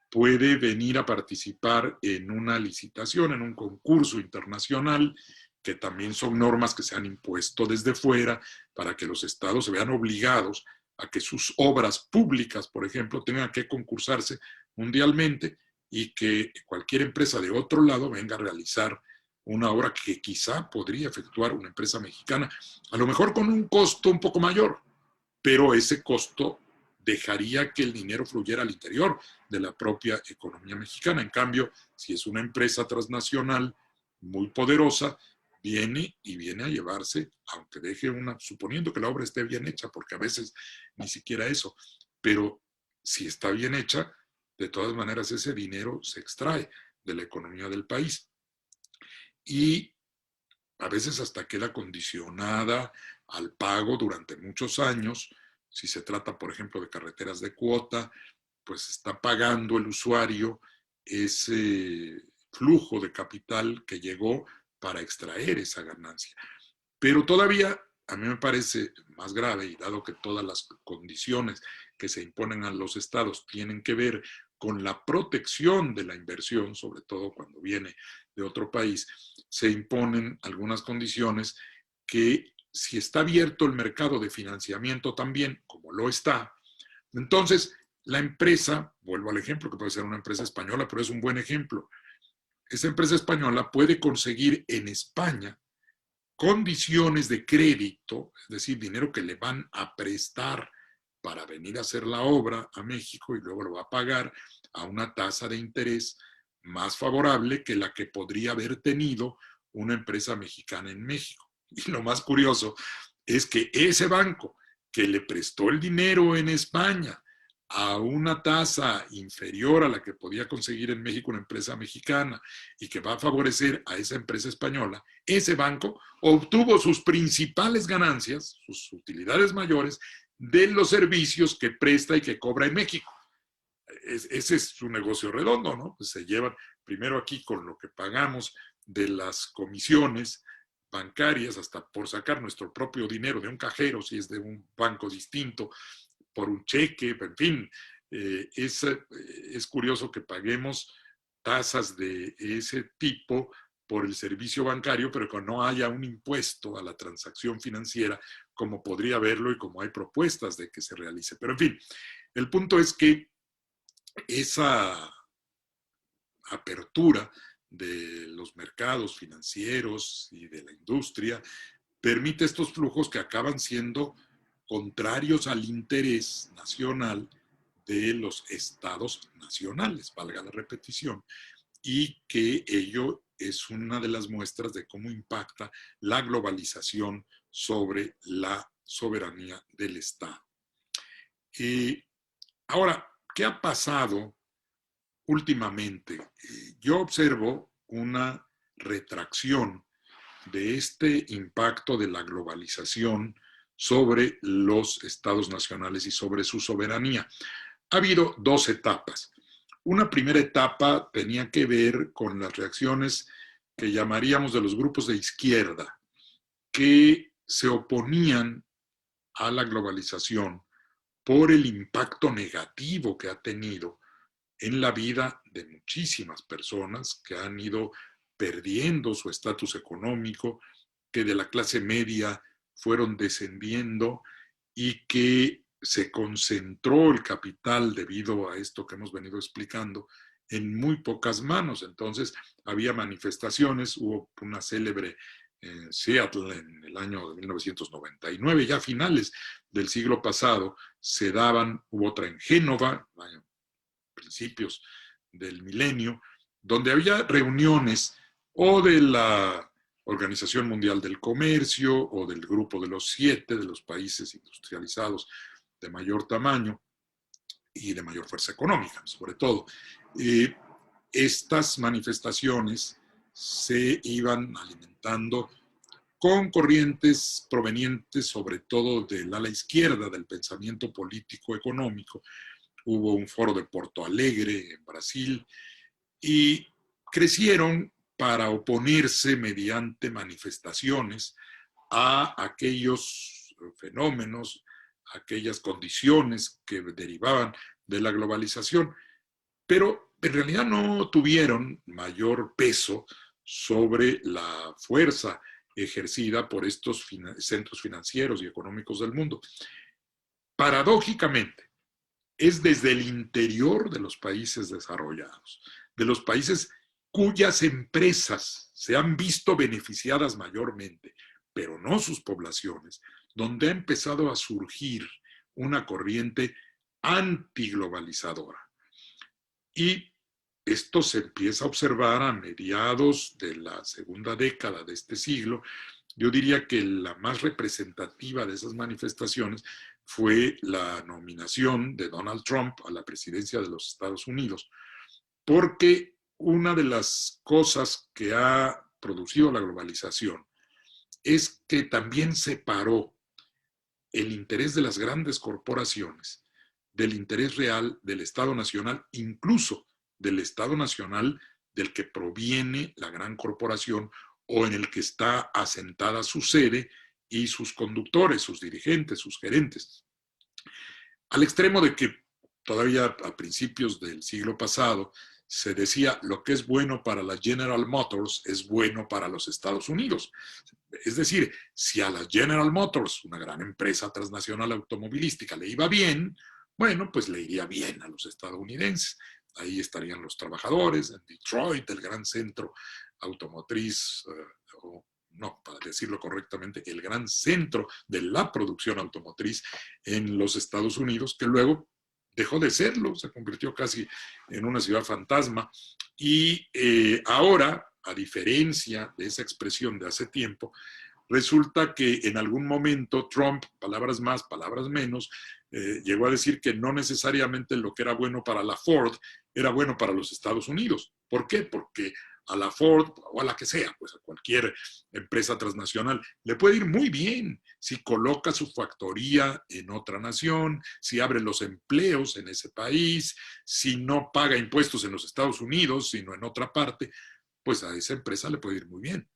puede venir a participar en una licitación, en un concurso internacional, que también son normas que se han impuesto desde fuera para que los estados se vean obligados a que sus obras públicas, por ejemplo, tengan que concursarse mundialmente y que cualquier empresa de otro lado venga a realizar una obra que quizá podría efectuar una empresa mexicana, a lo mejor con un costo un poco mayor, pero ese costo dejaría que el dinero fluyera al interior de la propia economía mexicana. En cambio, si es una empresa transnacional muy poderosa, viene a llevarse, aunque deje una, suponiendo que la obra esté bien hecha, porque a veces ni siquiera eso, pero si está bien hecha, de todas maneras ese dinero se extrae de la economía del país. Y a veces hasta queda condicionada al pago durante muchos años. Si se trata, por ejemplo, de carreteras de cuota, pues está pagando el usuario ese flujo de capital que llegó para extraer esa ganancia. Pero todavía a mí me parece más grave, y dado que todas las condiciones que se imponen a los estados tienen que ver con la protección de la inversión, sobre todo cuando viene de otro país, se imponen algunas condiciones que, si está abierto el mercado de financiamiento también, como lo está, entonces la empresa, vuelvo al ejemplo que puede ser una empresa española, pero es un buen ejemplo, esa empresa española puede conseguir en España condiciones de crédito, es decir, dinero que le van a prestar para venir a hacer la obra a México y luego lo va a pagar a una tasa de interés más favorable que la que podría haber tenido una empresa mexicana en México. Y lo más curioso es que ese banco que le prestó el dinero en España a una tasa inferior a la que podía conseguir en México una empresa mexicana y que va a favorecer a esa empresa española, ese banco obtuvo sus principales ganancias, sus utilidades mayores, de los servicios que presta y que cobra en México. Ese es su negocio redondo, ¿no? Pues se llevan primero aquí con lo que pagamos de las comisiones bancarias, hasta por sacar nuestro propio dinero de un cajero, si es de un banco distinto, por un cheque, en fin. Es curioso que paguemos tasas de ese tipo por el servicio bancario, pero que no haya un impuesto a la transacción financiera como podría haberlo y como hay propuestas de que se realice. Pero en fin, el punto es que esa apertura de los mercados financieros y de la industria permite estos flujos que acaban siendo contrarios al interés nacional de los estados nacionales, valga la repetición, y que ello es una de las muestras de cómo impacta la globalización sobre la soberanía del Estado. Ahora, ¿qué ha pasado últimamente? Yo observo una retracción de este impacto de la globalización sobre los estados nacionales y sobre su soberanía. Ha habido dos etapas. Una primera etapa tenía que ver con las reacciones que llamaríamos de los grupos de izquierda, que se oponían a la globalización por el impacto negativo que ha tenido en la vida de muchísimas personas que han ido perdiendo su estatus económico, que de la clase media fueron descendiendo y que se concentró el capital debido a esto que hemos venido explicando en muy pocas manos. Entonces había manifestaciones, hubo una célebre en Seattle en el año de 1999, ya a finales del siglo pasado se daban, hubo otra en Génova, principios del milenio, donde había reuniones o de la Organización Mundial del Comercio o del Grupo de los 7 de los países industrializados de mayor tamaño y de mayor fuerza económica, sobre todo. Estas manifestaciones se iban alimentando con corrientes provenientes sobre todo del ala izquierda del pensamiento político económico. Hubo un foro de Porto Alegre en Brasil y crecieron para oponerse mediante manifestaciones a aquellos fenómenos, aquellas condiciones que derivaban de la globalización, pero en realidad no tuvieron mayor peso sobre la fuerza ejercida por estos centros financieros y económicos del mundo. Paradójicamente, es desde el interior de los países desarrollados, de los países cuyas empresas se han visto beneficiadas mayormente, pero no sus poblaciones, donde ha empezado a surgir una corriente antiglobalizadora. Y esto se empieza a observar a mediados de la segunda década de este siglo. Yo diría que la más representativa de esas manifestaciones fue la nominación de Donald Trump a la presidencia de los Estados Unidos, porque una de las cosas que ha producido la globalización es que también separó el interés de las grandes corporaciones del interés real del Estado Nacional, incluso del Estado Nacional del que proviene la gran corporación o en el que está asentada su sede y sus conductores, sus dirigentes, sus gerentes. Al extremo de que todavía a principios del siglo pasado se decía lo que es bueno para la General Motors es bueno para los Estados Unidos. Es decir, si a la General Motors, una gran empresa transnacional automovilística, le iba bien, bueno, pues le iría bien a los estadounidenses. Ahí estarían los trabajadores en Detroit, el gran centro automotriz, o no, para decirlo correctamente, el gran centro de la producción automotriz en los Estados Unidos, que luego dejó de serlo, se convirtió casi en una ciudad fantasma. Y ahora, a diferencia de esa expresión de hace tiempo, resulta que en algún momento Trump, palabras más, palabras menos, llegó a decir que no necesariamente lo que era bueno para la Ford era bueno para los Estados Unidos. ¿Por qué? Porque a la Ford o a la que sea, pues a cualquier empresa transnacional, le puede ir muy bien si coloca su factoría en otra nación, si abre los empleos en ese país, si no paga impuestos en los Estados Unidos, sino en otra parte, pues a esa empresa le puede ir muy bien,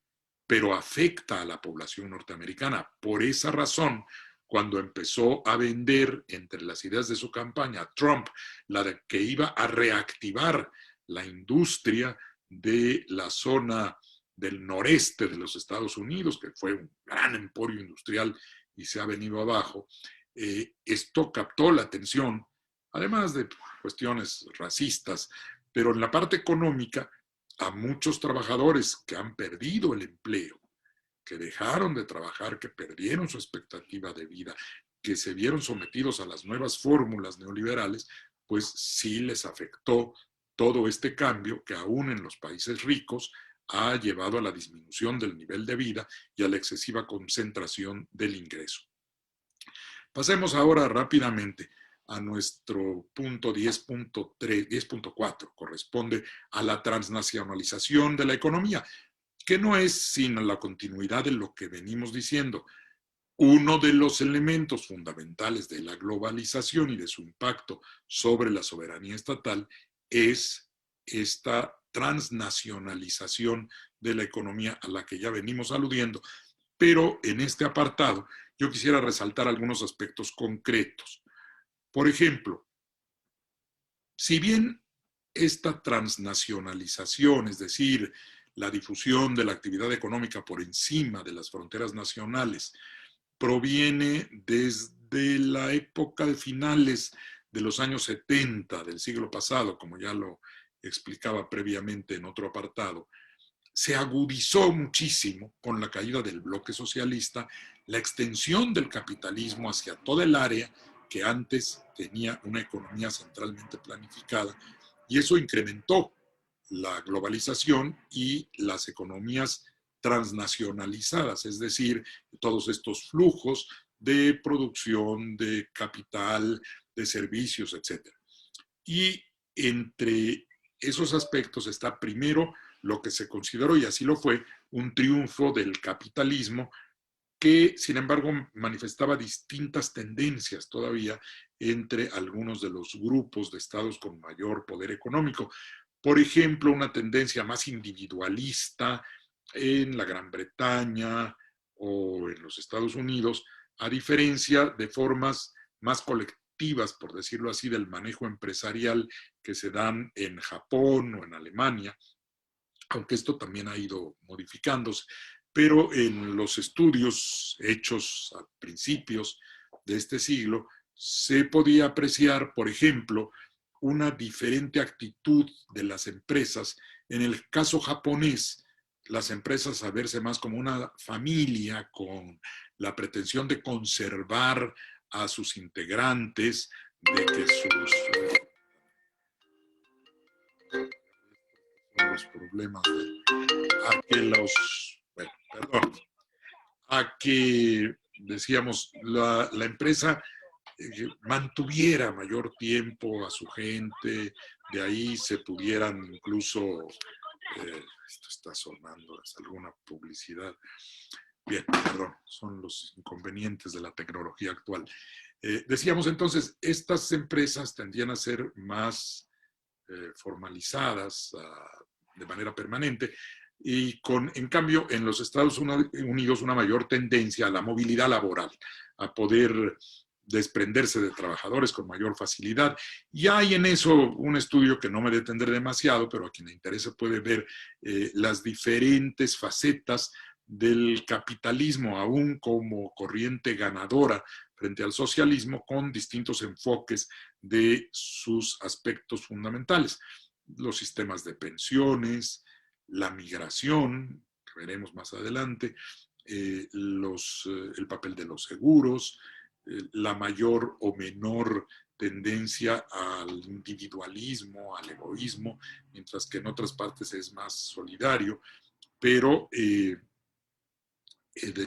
pero afecta a la población norteamericana. Por esa razón, cuando empezó a vender entre las ideas de su campaña Trump, la de que iba a reactivar la industria de la zona del noreste de los Estados Unidos, que fue un gran emporio industrial y se ha venido abajo, esto captó la atención, además de cuestiones racistas, pero en la parte económica, a muchos trabajadores que han perdido el empleo, que dejaron de trabajar, que perdieron su expectativa de vida, que se vieron sometidos a las nuevas fórmulas neoliberales, pues sí les afectó todo este cambio que aún en los países ricos ha llevado a la disminución del nivel de vida y a la excesiva concentración del ingreso. Pasemos ahora rápidamente a nuestro punto 10.3, 10.4, corresponde a la transnacionalización de la economía, que no es sino la continuidad de lo que venimos diciendo. Uno de los elementos fundamentales de la globalización y de su impacto sobre la soberanía estatal es esta transnacionalización de la economía a la que ya venimos aludiendo, pero en este apartado yo quisiera resaltar algunos aspectos concretos. Por ejemplo, si bien esta transnacionalización, es decir, la difusión de la actividad económica por encima de las fronteras nacionales, proviene desde la época de finales de los años 70 del siglo pasado, como ya lo explicaba previamente en otro apartado, se agudizó muchísimo con la caída del bloque socialista, la extensión del capitalismo hacia toda el área que antes tenía una economía centralmente planificada, y eso incrementó la globalización y las economías transnacionalizadas, es decir, todos estos flujos de producción, de capital, de servicios, etc. Y entre esos aspectos está primero lo que se consideró, y así lo fue, un triunfo del capitalismo que, sin embargo, manifestaba distintas tendencias todavía entre algunos de los grupos de estados con mayor poder económico. Por ejemplo, una tendencia más individualista en la Gran Bretaña o en los Estados Unidos, a diferencia de formas más colectivas, por decirlo así, del manejo empresarial que se dan en Japón o en Alemania, aunque esto también ha ido modificándose. Pero en los estudios hechos a principios de este siglo, se podía apreciar, por ejemplo, una diferente actitud de las empresas. En el caso japonés, las empresas a verse más como una familia con la pretensión de conservar a sus integrantes, de que los problemas a que bueno, perdón, a que decíamos la empresa mantuviera mayor tiempo a su gente, de ahí se pudieran incluso, esto está sonando, es alguna publicidad. Bien, perdón, son los inconvenientes de la tecnología actual. Decíamos entonces, estas empresas tendían a ser más formalizadas de manera permanente y en cambio, en los Estados Unidos una mayor tendencia a la movilidad laboral, a poder desprenderse de trabajadores con mayor facilidad. Y hay en eso un estudio que no me detendré demasiado, pero a quien le interese puede ver las diferentes facetas del capitalismo, aún como corriente ganadora frente al socialismo, con distintos enfoques de sus aspectos fundamentales. Los sistemas de pensiones, la migración, que veremos más adelante, el papel de los seguros, la mayor o menor tendencia al individualismo, al egoísmo, mientras que en otras partes es más solidario, pero de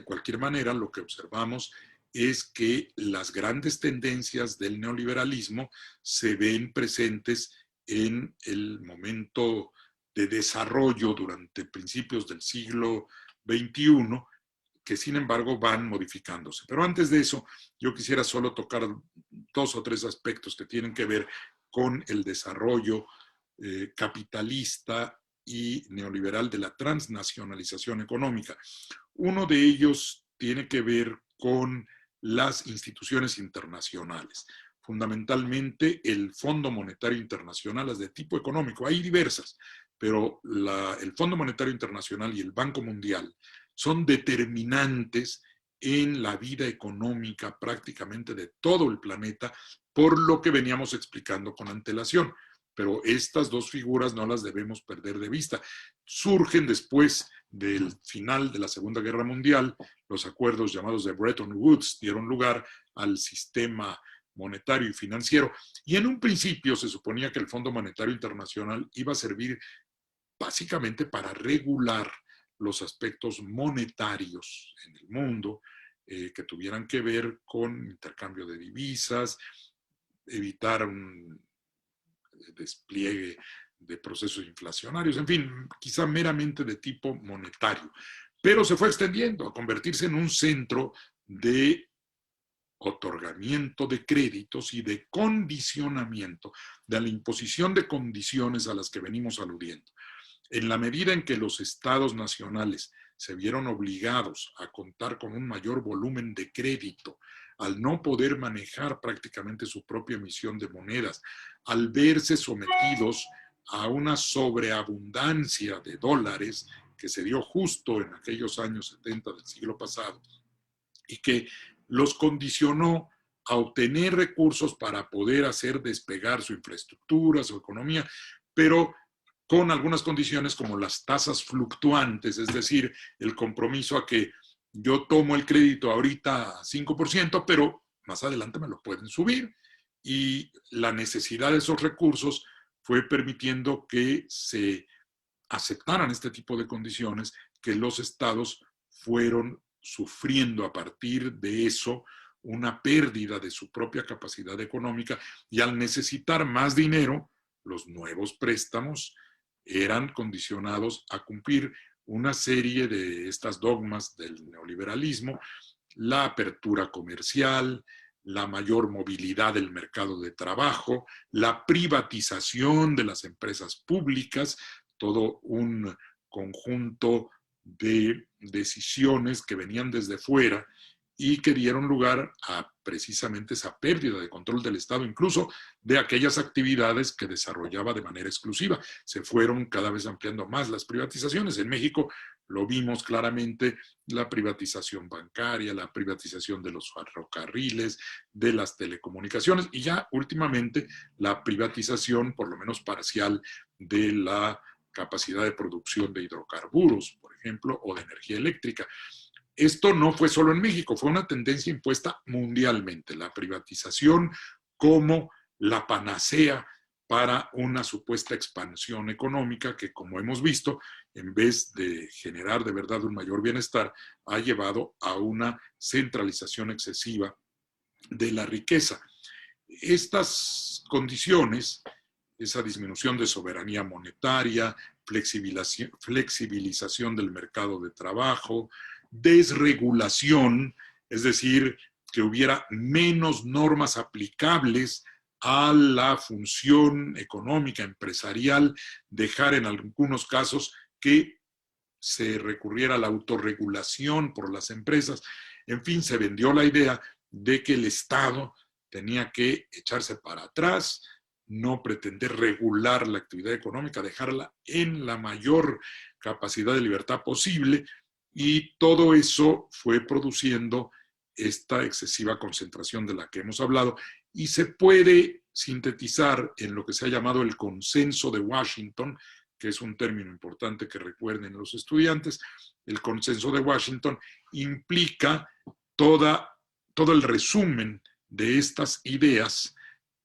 cualquier manera lo que observamos es que las grandes tendencias del neoliberalismo se ven presentes en el momento de desarrollo durante principios del siglo XXI, que sin embargo van modificándose. Pero antes de eso, yo quisiera solo tocar 2 o 3 aspectos que tienen que ver con el desarrollo capitalista y neoliberal de la transnacionalización económica. Uno de ellos tiene que ver con las instituciones internacionales, fundamentalmente el Fondo Monetario Internacional, las de tipo económico. Hay diversas, pero el Fondo Monetario Internacional y el Banco Mundial son determinantes en la vida económica prácticamente de todo el planeta, por lo que veníamos explicando con antelación. Pero estas dos figuras no las debemos perder de vista. Surgen después del final de la Segunda Guerra Mundial, los acuerdos llamados de Bretton Woods dieron lugar al sistema monetario y financiero, y en un principio se suponía que el Fondo Monetario Internacional iba a servir básicamente para regular los aspectos monetarios en el mundo, que tuvieran que ver con intercambio de divisas, evitar un despliegue de procesos inflacionarios, en fin, quizá meramente de tipo monetario. Pero se fue extendiendo a convertirse en un centro de otorgamiento de créditos y de condicionamiento, de la imposición de condiciones a las que venimos aludiendo. En la medida en que los estados nacionales se vieron obligados a contar con un mayor volumen de crédito, al no poder manejar prácticamente su propia emisión de monedas, al verse sometidos a una sobreabundancia de dólares que se dio justo en aquellos años 70 del siglo pasado y que los condicionó a obtener recursos para poder hacer despegar su infraestructura, su economía, pero con algunas condiciones como las tasas fluctuantes, es decir, el compromiso a que yo tomo el crédito ahorita a 5%, pero más adelante me lo pueden subir. Y la necesidad de esos recursos fue permitiendo que se aceptaran este tipo de condiciones, que los estados fueron sufriendo a partir de eso una pérdida de su propia capacidad económica, y al necesitar más dinero, los nuevos préstamos eran condicionados a cumplir una serie de estas dogmas del neoliberalismo: la apertura comercial, la mayor movilidad del mercado de trabajo, la privatización de las empresas públicas, todo un conjunto de decisiones que venían desde fuera y que dieron lugar a precisamente esa pérdida de control del Estado, incluso de aquellas actividades que desarrollaba de manera exclusiva. Se fueron cada vez ampliando más las privatizaciones. En México lo vimos claramente, la privatización bancaria, la privatización de los ferrocarriles, de las telecomunicaciones y ya últimamente la privatización, por lo menos parcial, de la capacidad de producción de hidrocarburos, por ejemplo, o de energía eléctrica. Esto no fue solo en México, fue una tendencia impuesta mundialmente, la privatización como la panacea para una supuesta expansión económica que, como hemos visto, en vez de generar de verdad un mayor bienestar, ha llevado a una centralización excesiva de la riqueza. Estas condiciones, esa disminución de soberanía monetaria, flexibilización del mercado de trabajo, desregulación, es decir, que hubiera menos normas aplicables a la función económica, empresarial, dejar en algunos casos que se recurriera a la autorregulación por las empresas. En fin, se vendió la idea de que el Estado tenía que echarse para atrás, no pretender regular la actividad económica, dejarla en la mayor capacidad de libertad posible, y todo eso fue produciendo esta excesiva concentración de la que hemos hablado, y se puede sintetizar en lo que se ha llamado el consenso de Washington, que es un término importante que recuerden los estudiantes. El consenso de Washington implica todo el resumen de estas ideas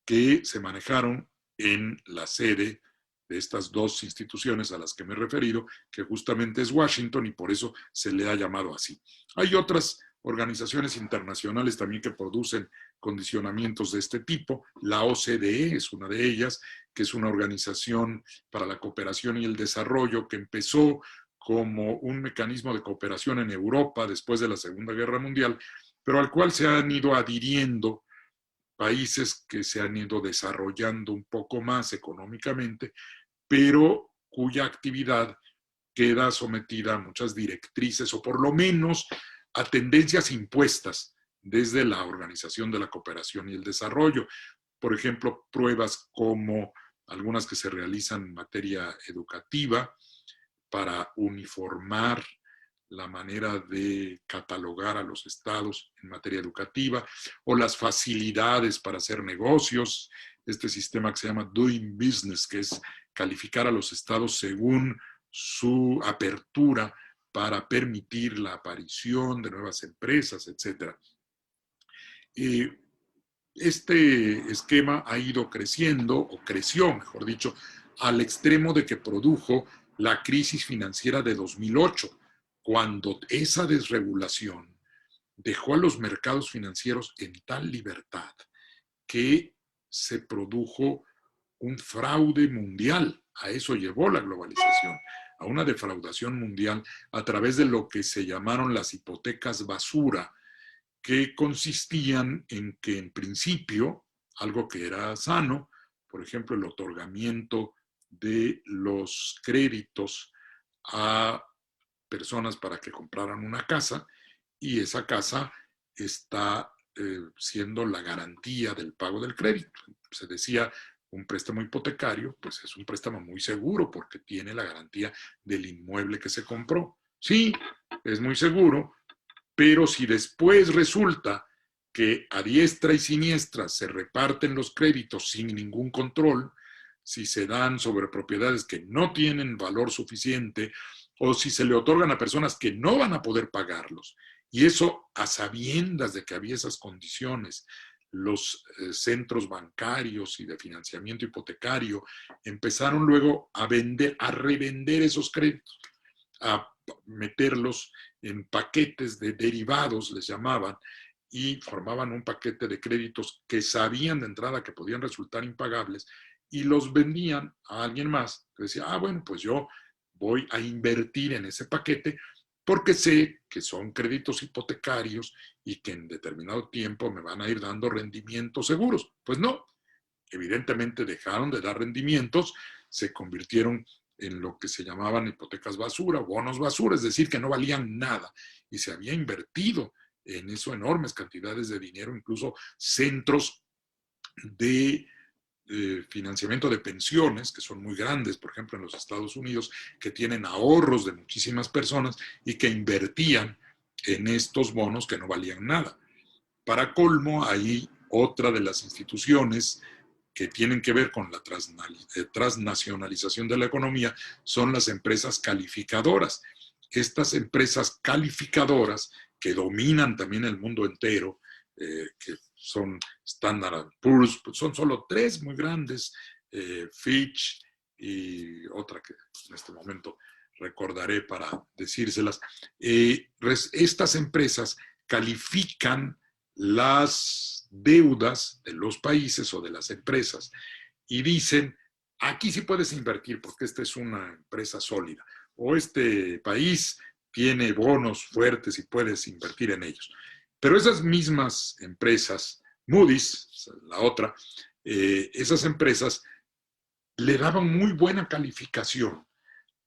que se manejaron en la sede de estas dos instituciones a las que me he referido, que justamente es Washington, y por eso se le ha llamado así. Hay otras organizaciones internacionales también que producen condicionamientos de este tipo. La OCDE es una de ellas, que es una organización para la cooperación y el desarrollo que empezó como un mecanismo de cooperación en Europa después de la Segunda Guerra Mundial, pero al cual se han ido adhiriendo países que se han ido desarrollando un poco más económicamente, pero cuya actividad queda sometida a muchas directrices o por lo menos a tendencias impuestas desde la Organización de la Cooperación y el Desarrollo. Por ejemplo, pruebas como algunas que se realizan en materia educativa para uniformar la manera de catalogar a los estados en materia educativa, o las facilidades para hacer negocios, este sistema que se llama Doing Business, que es calificar a los estados según su apertura para permitir la aparición de nuevas empresas, etc. Este esquema ha ido creciendo, o creció, mejor dicho, al extremo de que produjo la crisis financiera de 2008, cuando esa desregulación dejó a los mercados financieros en tal libertad que se produjo un fraude mundial. A eso llevó la globalización, a una defraudación mundial a través de lo que se llamaron las hipotecas basura, que consistían en que en principio, algo que era sano, por ejemplo, el otorgamiento de los créditos a personas para que compraran una casa, y esa casa está siendo la garantía del pago del crédito. Se decía, un préstamo hipotecario, pues es un préstamo muy seguro porque tiene la garantía del inmueble que se compró. Sí, es muy seguro, pero si después resulta que a diestra y siniestra se reparten los créditos sin ningún control, si se dan sobre propiedades que no tienen valor suficiente, o si se le otorgan a personas que no van a poder pagarlos, y eso a sabiendas de que había esas condiciones, los centros bancarios y de financiamiento hipotecario empezaron luego a revender esos créditos, a meterlos en paquetes de derivados, les llamaban, y formaban un paquete de créditos que sabían de entrada que podían resultar impagables, y los vendían a alguien más que decía, bueno, pues yo voy a invertir en ese paquete porque sé que son créditos hipotecarios y que en determinado tiempo me van a ir dando rendimientos seguros. Pues no, evidentemente dejaron de dar rendimientos, se convirtieron en lo que se llamaban hipotecas basura, bonos basura, es decir, que no valían nada, y se había invertido en eso enormes cantidades de dinero, incluso centros de financiamiento de pensiones, que son muy grandes, por ejemplo en los Estados Unidos, que tienen ahorros de muchísimas personas y que invertían en estos bonos que no valían nada. Para colmo, hay otra de las instituciones que tienen que ver con la transnacionalización de la economía, son las empresas calificadoras. Estas empresas calificadoras que dominan también el mundo entero, que son Standard & Poor's, pues son solo tres muy grandes, Fitch y otra que en este momento recordaré para decírselas. Estas empresas califican las deudas de los países o de las empresas y dicen, aquí sí puedes invertir porque esta es una empresa sólida, o este país tiene bonos fuertes y puedes invertir en ellos. Pero esas mismas empresas, Moody's, la otra, esas empresas le daban muy buena calificación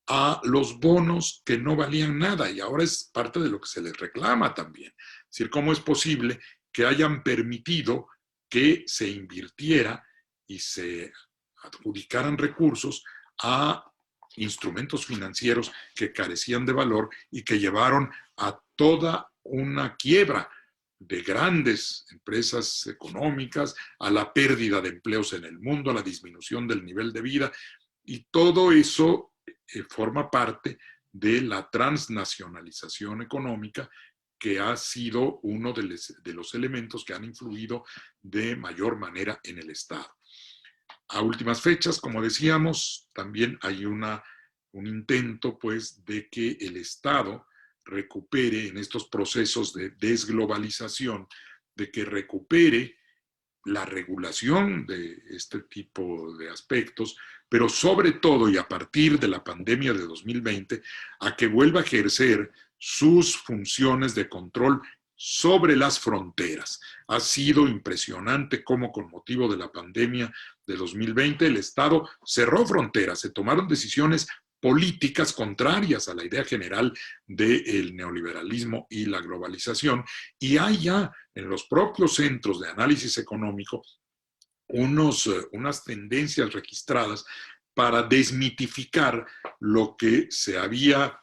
a los bonos que no valían nada, y ahora es parte de lo que se les reclama también. Es decir, ¿cómo es posible que hayan permitido que se invirtiera y se adjudicaran recursos a instrumentos financieros que carecían de valor y que llevaron a toda una quiebra de grandes empresas económicas, a la pérdida de empleos en el mundo, a la disminución del nivel de vida, y todo eso forma parte de la transnacionalización económica, que ha sido uno de los elementos que han influido de mayor manera en el Estado. A últimas fechas, como decíamos, también hay un intento, pues, de que el Estado recupere en estos procesos de desglobalización, de que recupere la regulación de este tipo de aspectos, pero sobre todo y a partir de la pandemia de 2020, a que vuelva a ejercer sus funciones de control sobre las fronteras. Ha sido impresionante cómo con motivo de la pandemia de 2020 el Estado cerró fronteras, se tomaron decisiones políticas contrarias a la idea general del neoliberalismo y la globalización, y hay ya en los propios centros de análisis económico unas tendencias registradas para desmitificar lo que se había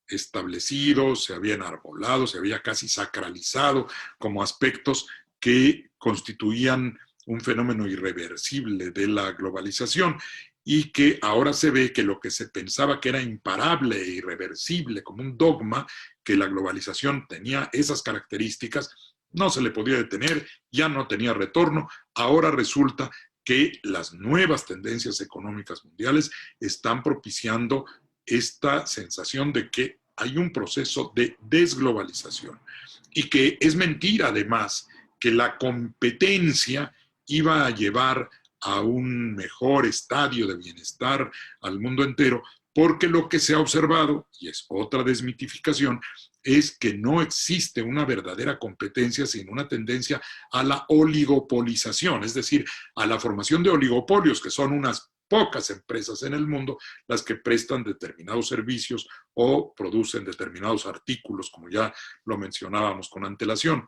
establecido, se había enarbolado, se había casi sacralizado como aspectos que constituían un fenómeno irreversible de la globalización, y que ahora se ve que lo que se pensaba que era imparable e irreversible como un dogma, que la globalización tenía esas características, no se le podía detener, ya no tenía retorno. Ahora resulta que las nuevas tendencias económicas mundiales están propiciando esta sensación de que hay un proceso de desglobalización, y que es mentira además que la competencia iba a llevar a un mejor estadio de bienestar al mundo entero, porque lo que se ha observado, y es otra desmitificación, es que no existe una verdadera competencia, sino una tendencia a la oligopolización, es decir, a la formación de oligopolios, que son unas pocas empresas en el mundo las que prestan determinados servicios o producen determinados artículos, como ya lo mencionábamos con antelación.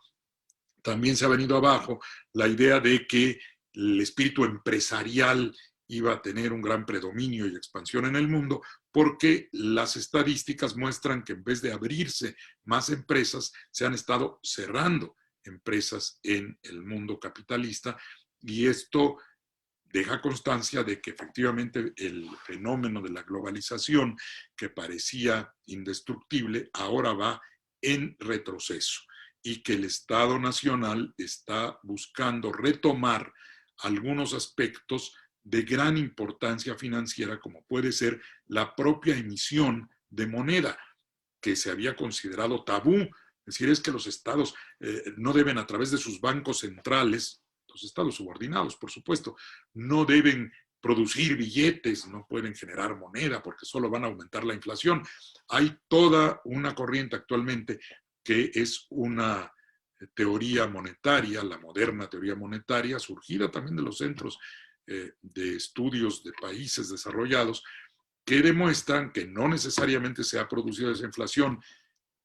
También se ha venido abajo la idea de que el espíritu empresarial iba a tener un gran predominio y expansión en el mundo, porque las estadísticas muestran que en vez de abrirse más empresas, se han estado cerrando empresas en el mundo capitalista, y esto deja constancia de que efectivamente el fenómeno de la globalización, que parecía indestructible, ahora va en retroceso, y que el Estado Nacional está buscando retomar algunos aspectos de gran importancia financiera, como puede ser la propia emisión de moneda, que se había considerado tabú. Es decir, es que los estados no deben, a través de sus bancos centrales, los estados subordinados, por supuesto, no deben producir billetes, no pueden generar moneda porque solo van a aumentar la inflación. Hay toda una corriente actualmente que es una teoría monetaria, la moderna teoría monetaria, surgida también de los centros de estudios de países desarrollados, que demuestran que no necesariamente se ha producido esa inflación,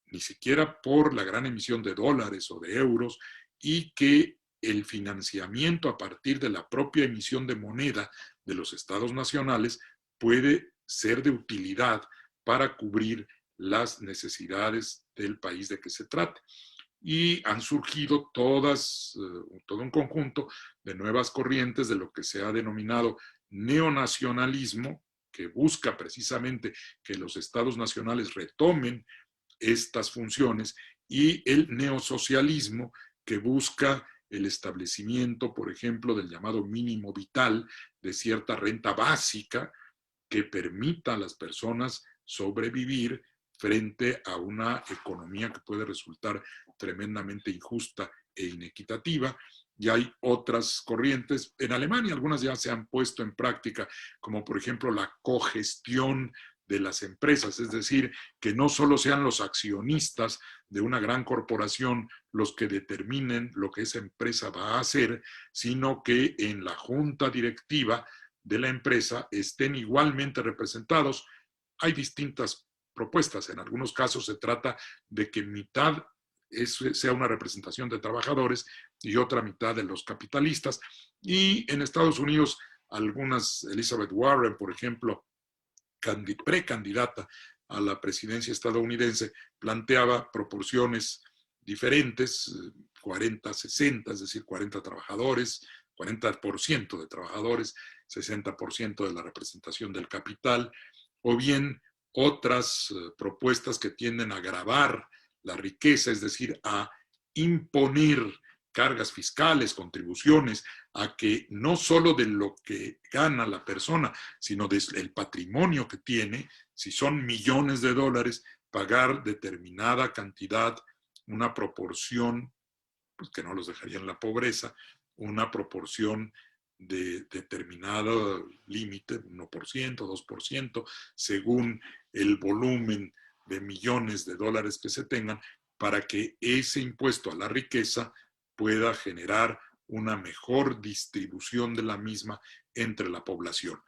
ni siquiera por la gran emisión de dólares o de euros, y que el financiamiento a partir de la propia emisión de moneda de los estados nacionales puede ser de utilidad para cubrir las necesidades del país de que se trate. Y han surgido todo un conjunto de nuevas corrientes de lo que se ha denominado neonacionalismo, que busca precisamente que los estados nacionales retomen estas funciones, y el neosocialismo, que busca el establecimiento, por ejemplo, del llamado mínimo vital, de cierta renta básica que permita a las personas sobrevivir frente a una economía que puede resultar tremendamente injusta e inequitativa. Y hay otras corrientes. En Alemania algunas ya se han puesto en práctica, como por ejemplo la cogestión de las empresas, es decir, que no solo sean los accionistas de una gran corporación los que determinen lo que esa empresa va a hacer, sino que en la junta directiva de la empresa estén igualmente representados. Hay distintas propuestas. En algunos casos se trata de que mitad sea una representación de trabajadores y otra mitad de los capitalistas. Y en Estados Unidos, Elizabeth Warren, por ejemplo, precandidata a la presidencia estadounidense, planteaba proporciones diferentes, 40-60, es decir, 40 trabajadores, 40% de trabajadores, 60% de la representación del capital, o bien otras propuestas que tienden a agravar la riqueza, es decir, a imponer cargas fiscales, contribuciones, a que no solo de lo que gana la persona, sino del patrimonio que tiene, si son millones de dólares, pagar determinada cantidad, una proporción, pues, que no los dejaría en la pobreza, una proporción de determinado límite, 1%, 2%, según el volumen de millones de dólares que se tengan, para que ese impuesto a la riqueza pueda generar una mejor distribución de la misma entre la población.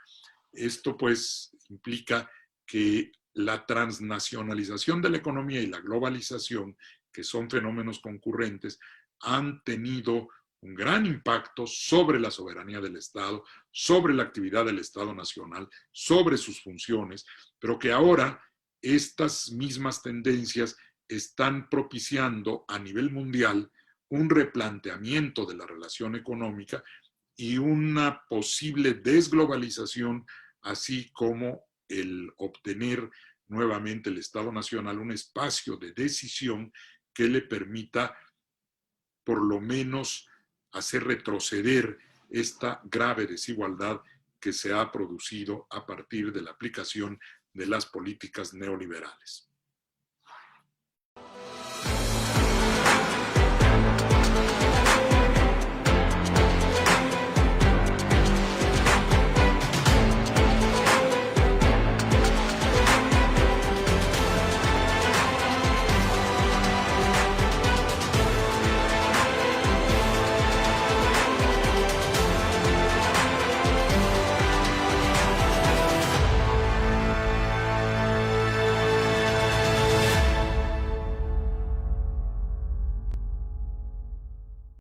Esto pues implica que la transnacionalización de la economía y la globalización, que son fenómenos concurrentes, han tenido un gran impacto sobre la soberanía del Estado, sobre la actividad del Estado nacional, sobre sus funciones, pero que ahora estas mismas tendencias están propiciando a nivel mundial un replanteamiento de la relación económica y una posible desglobalización, así como el obtener nuevamente el Estado Nacional un espacio de decisión que le permita por lo menos hacer retroceder esta grave desigualdad que se ha producido a partir de la aplicación de las políticas neoliberales.